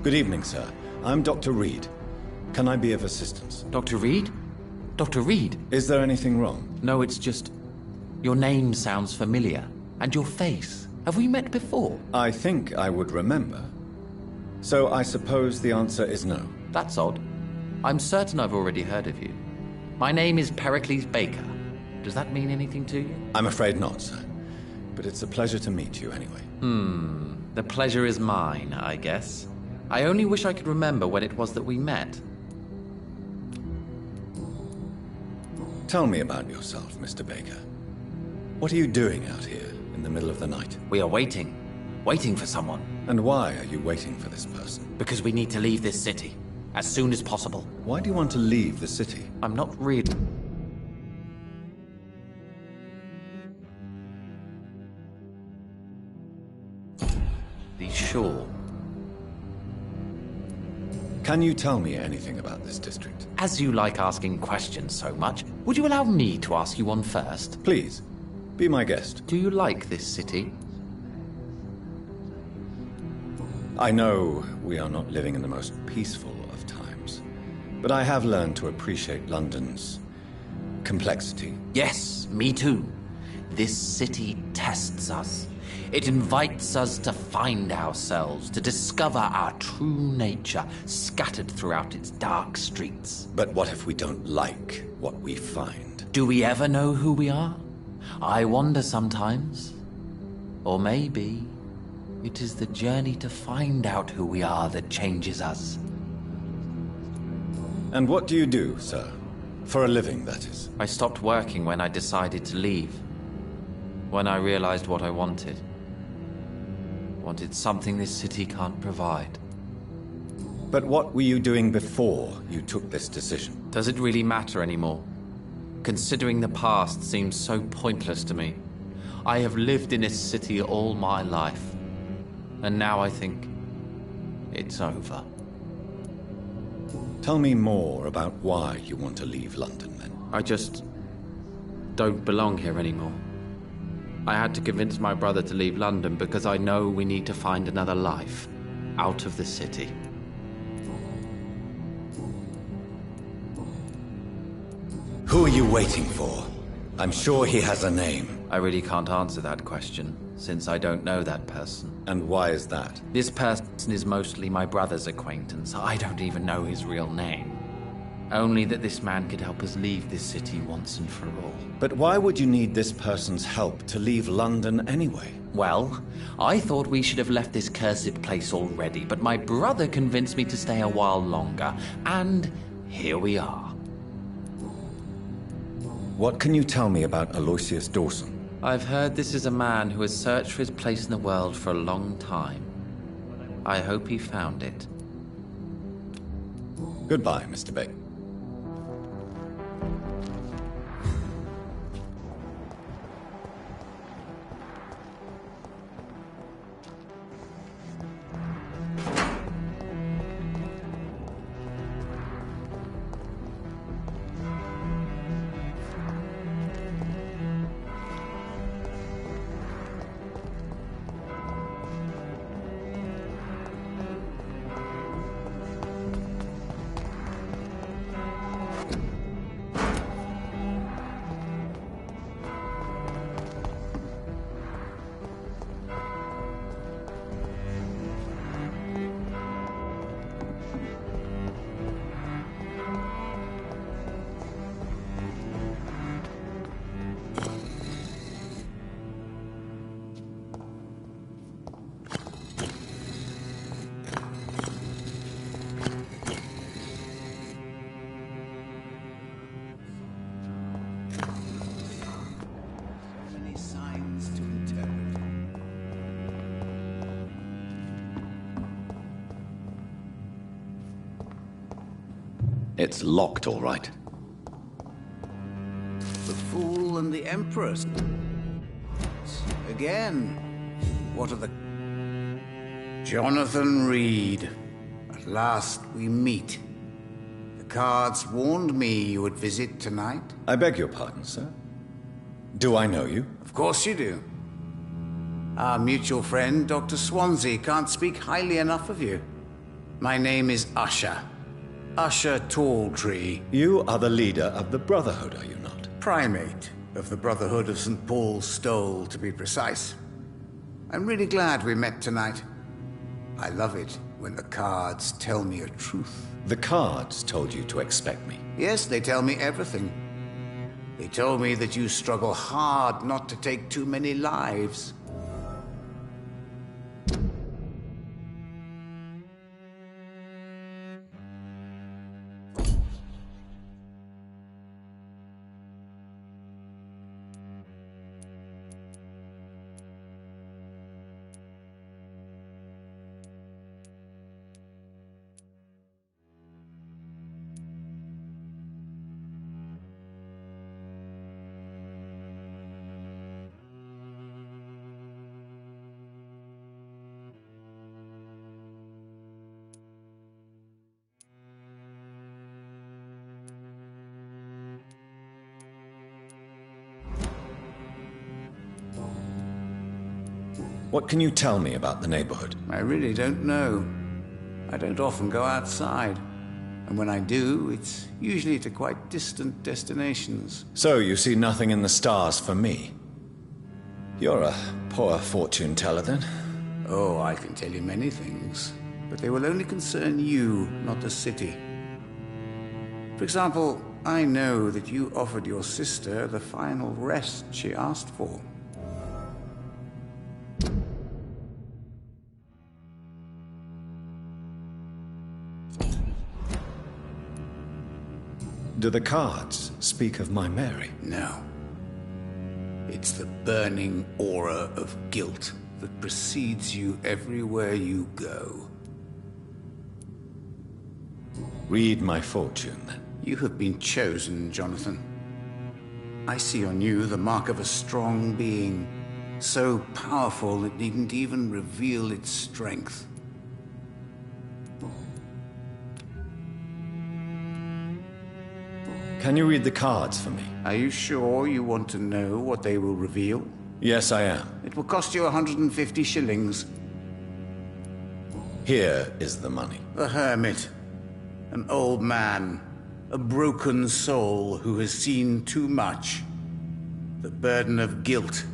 Good evening, sir. I'm Dr. Reed. Can I be of assistance? Dr. Reed? Dr. Reed? Is there anything wrong? No, it's just... your name sounds familiar. And your face. Have we met before? I think I would remember. So I suppose the answer is no. That's odd. I'm certain I've already heard of you. My name is Pericles Baker. Does that mean anything to you? I'm afraid not, sir. But it's a pleasure to meet you anyway. The pleasure is mine, I guess. I only wish I could remember when it was that we met. Tell me about yourself, Mr. Baker. What are you doing out here in the middle of the night? We are waiting. Waiting for someone. And why are you waiting for this person? Because we need to leave this city. As soon as possible. Why do you want to leave the city? I'm not really... sure. Can you tell me anything about this district? As you like asking questions so much, would you allow me to ask you one first? Please, be my guest. Do you like this city? I know we are not living in the most peaceful of times, but I have learned to appreciate London's complexity. Yes, me too. This city tests us. It invites us to find ourselves, to discover our true nature scattered throughout its dark streets. But what if we don't like what we find? Do we ever know who we are? I wonder sometimes. Or maybe it is the journey to find out who we are that changes us. And what do you do, sir? For a living, that is. I stopped working when I decided to leave. When I realized what I wanted. Wanted something this city can't provide. But what were you doing before you took this decision? Does it really matter anymore? Considering the past seems so pointless to me. I have lived in this city all my life. And now I think it's over. Tell me more about why you want to leave London, then. I just don't belong here anymore. I had to convince my brother to leave London because I know we need to find another life out of the city. Who are you waiting for? I'm sure he has a name. I really can't answer that question, since I don't know that person. And why is that? This person is mostly my brother's acquaintance. I don't even know his real name. Only that this man could help us leave this city once and for all. But why would you need this person's help to leave London anyway? Well, I thought we should have left this cursed place already, but my brother convinced me to stay a while longer, and here we are. What can you tell me about Aloysius Dawson? I've heard this is a man who has searched for his place in the world for a long time. I hope he found it. Goodbye, Mr. Baker. It's locked, all right. The Fool and the Empress. Again. What are the... Jonathan Reed. At last we meet. The cards warned me you would visit tonight. I beg your pardon, sir. Do I know you? Of course you do. Our mutual friend, Dr. Swansea, can't speak highly enough of you. My name is Usher. Usher Talltree. You are the leader of the Brotherhood, are you not? Primate of the Brotherhood of St. Paul's Stole, to be precise. I'm really glad we met tonight. I love it when the cards tell me a truth. The cards told you to expect me? Yes, they tell me everything. They told me that you struggle hard not to take too many lives. What can you tell me about the neighborhood? I really don't know. I don't often go outside. And when I do, it's usually to quite distant destinations. So you see nothing in the stars for me? You're a poor fortune teller, then? Oh, I can tell you many things. But they will only concern you, not the city. For example, I know that you offered your sister the final rest she asked for. Do the cards speak of my Mary? No. It's the burning aura of guilt that precedes you everywhere you go. Read my fortune, then. You have been chosen, Jonathan. I see on you the mark of a strong being, so powerful it needn't even reveal its strength. Can you read the cards for me? Are you sure you want to know what they will reveal? Yes, I am. It will cost you 150 shillings. Here is the money. The Hermit. An old man. A broken soul who has seen too much. The burden of guilt.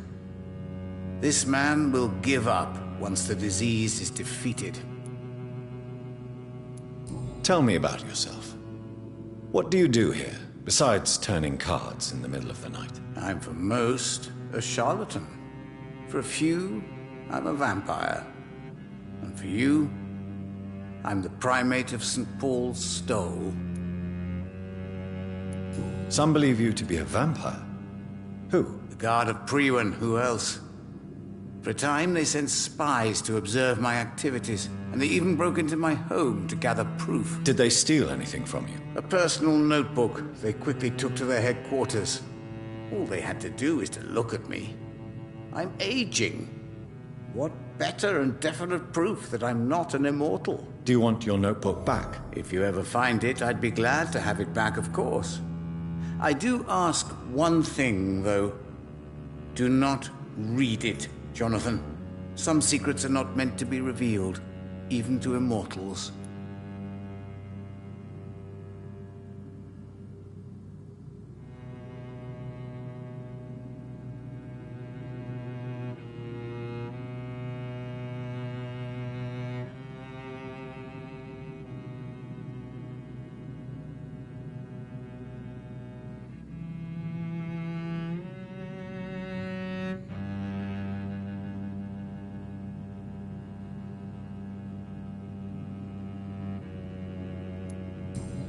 This man will give up once the disease is defeated. Tell me about yourself. What do you do here, besides turning cards in the middle of the night? I'm for most a charlatan. For a few, I'm a vampire. And for you, I'm the primate of St. Paul's Stole. Some believe you to be a vampire. Who? The Guard of Priwen, who else? For a time, they sent spies to observe my activities, and they even broke into my home to gather proof. Did they steal anything from you? A personal notebook they quickly took to their headquarters. All they had to do is to look at me. I'm aging. What better and definite proof that I'm not an immortal? Do you want your notebook back? If you ever find it, I'd be glad to have it back, of course. I do ask one thing, though. Do not read it, Jonathan. Some secrets are not meant to be revealed, even to immortals.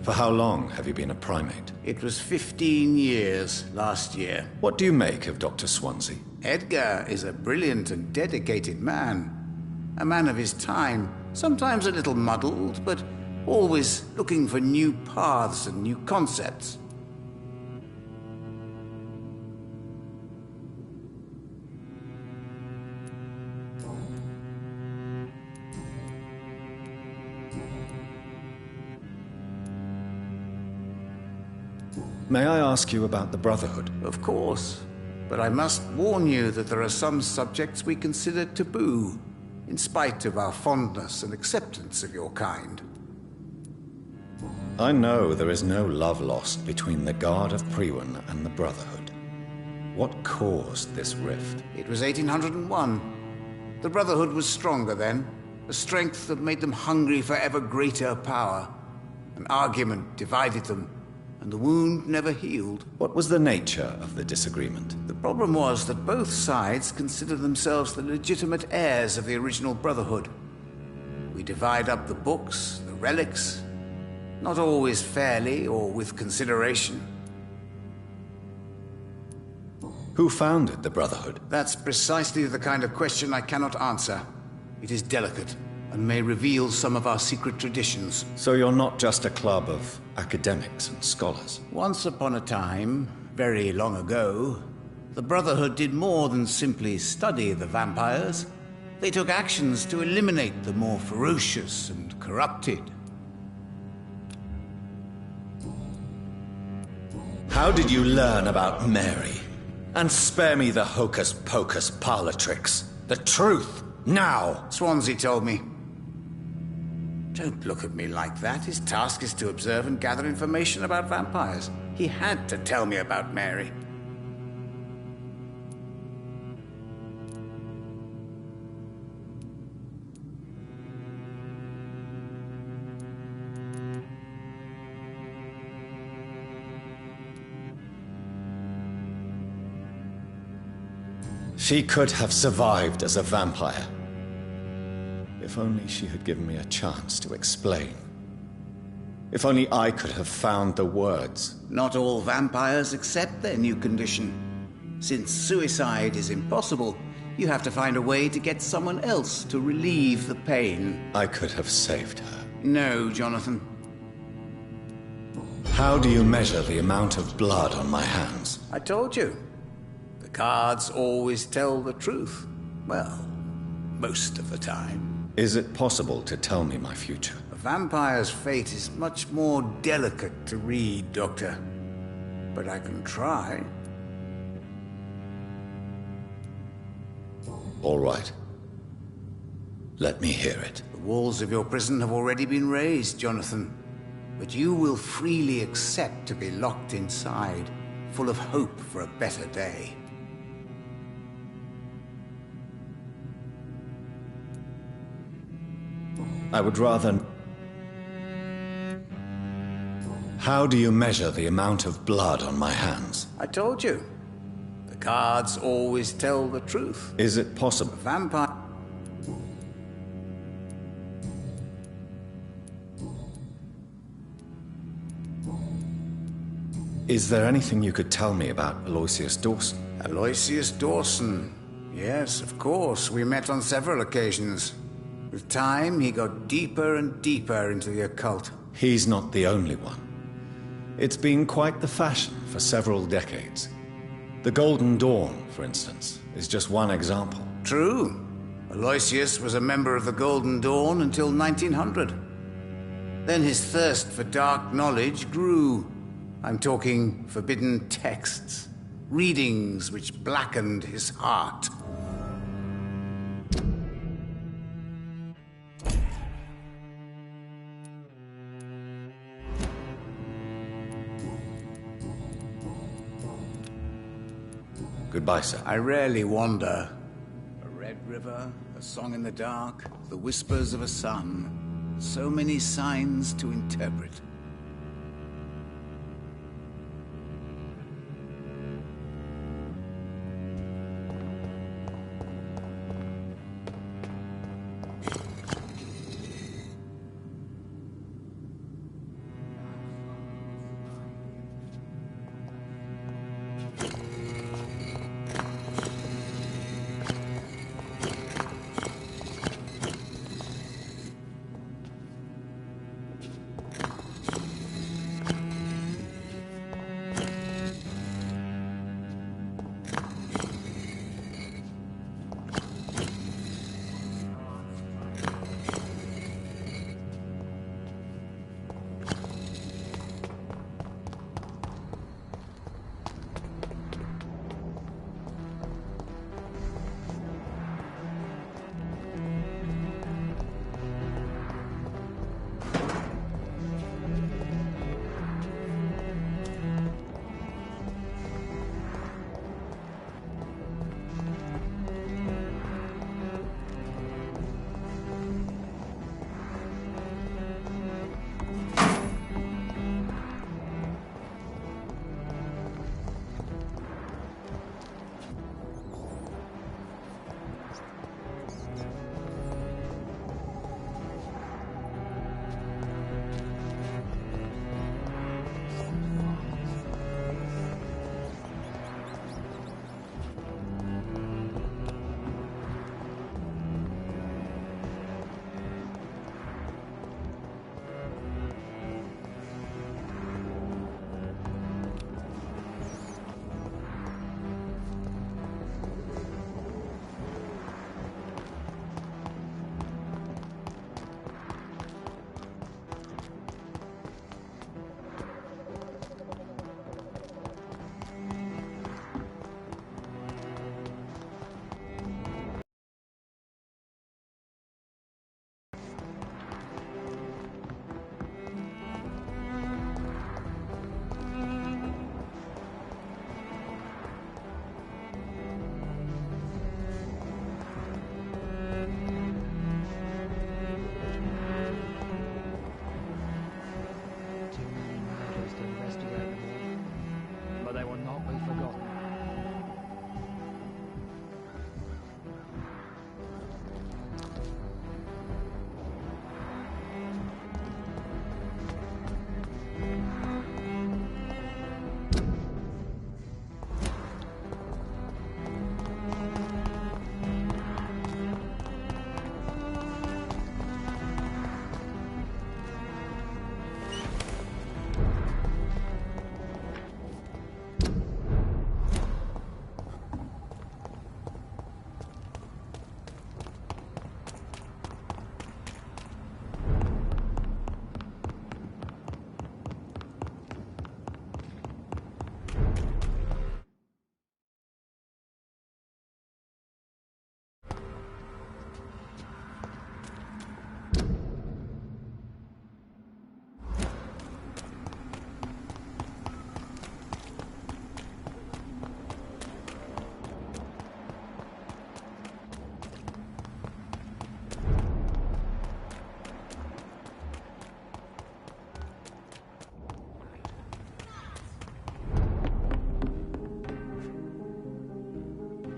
For how long have you been a primate? It was 15 years last year. What do you make of Dr. Swansea? Edgar is a brilliant and dedicated man. A man of his time, sometimes a little muddled, but always looking for new paths and new concepts. May I ask you about the Brotherhood? Of course. But I must warn you that there are some subjects we consider taboo, in spite of our fondness and acceptance of your kind. I know there is no love lost between the Guard of Priwen and the Brotherhood. What caused this rift? It was 1801. The Brotherhood was stronger then, a strength that made them hungry for ever greater power. An argument divided them, and the wound never healed. What was the nature of the disagreement? The problem was that both sides considered themselves the legitimate heirs of the original Brotherhood. We divide up the books, the relics, not always fairly or with consideration. Who founded the Brotherhood? That's precisely the kind of question I cannot answer. It is delicate, and may reveal some of our secret traditions. So you're not just a club of academics and scholars? Once upon a time, very long ago, the Brotherhood did more than simply study the vampires. They took actions to eliminate the more ferocious and corrupted. How did you learn about Mary? And spare me the hocus-pocus parlor tricks. The truth, now! Swansea told me. Don't look at me like that. His task is to observe and gather information about vampires. He had to tell me about Mary. She could have survived as a vampire. If only she had given me a chance to explain. If only I could have found the words. Not all vampires accept their new condition. Since suicide is impossible, you have to find a way to get someone else to relieve the pain. I could have saved her. No, Jonathan. How do you measure the amount of blood on my hands? I told you. The cards always tell the truth. Well, most of the time. Is it possible to tell me my future? A vampire's fate is much more delicate to read, Doctor. But I can try. All right. Let me hear it. The walls of your prison have already been raised, Jonathan. But you will freely accept to be locked inside, full of hope for a better day. I would rather... How do you measure the amount of blood on my hands? I told you. The cards always tell the truth. Is it possible? A vampire... Is there anything you could tell me about Aloysius Dawson? Aloysius Dawson. Yes, of course. We met on several occasions. With time, he got deeper and deeper into the occult. He's not the only one. It's been quite the fashion for several decades. The Golden Dawn, for instance, is just one example. True. Aloysius was a member of the Golden Dawn until 1900. Then his thirst for dark knowledge grew. I'm talking forbidden texts, readings which blackened his heart. Goodbye, sir. I rarely wander. A red river, a song in the dark, the whispers of a sun. So many signs to interpret.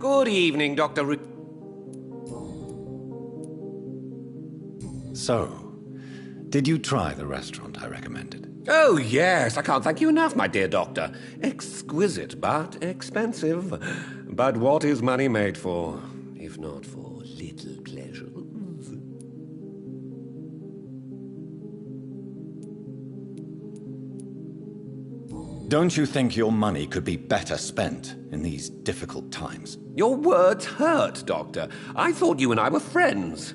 Good evening, Dr. So, did you try the restaurant I recommended? Oh, yes. I can't thank you enough, my dear doctor. Exquisite, but expensive. But what is money made for, if not for little pleasures? Don't you think your money could be better spent in these difficult times? Your words hurt, Doctor. I thought you and I were friends.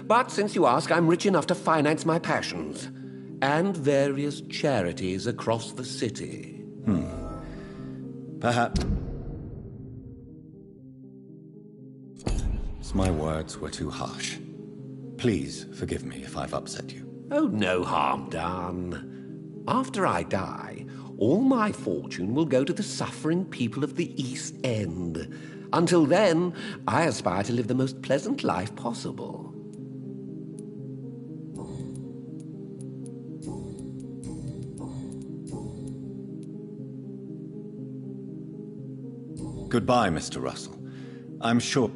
But since you ask, I'm rich enough to finance my passions. And various charities across the city. Perhaps my words were too harsh. Please forgive me if I've upset you. Oh, no harm done. After I die, all my fortune will go to the suffering people of the East End. Until then, I aspire to live the most pleasant life possible. Goodbye, Mr. Russell. I'm sure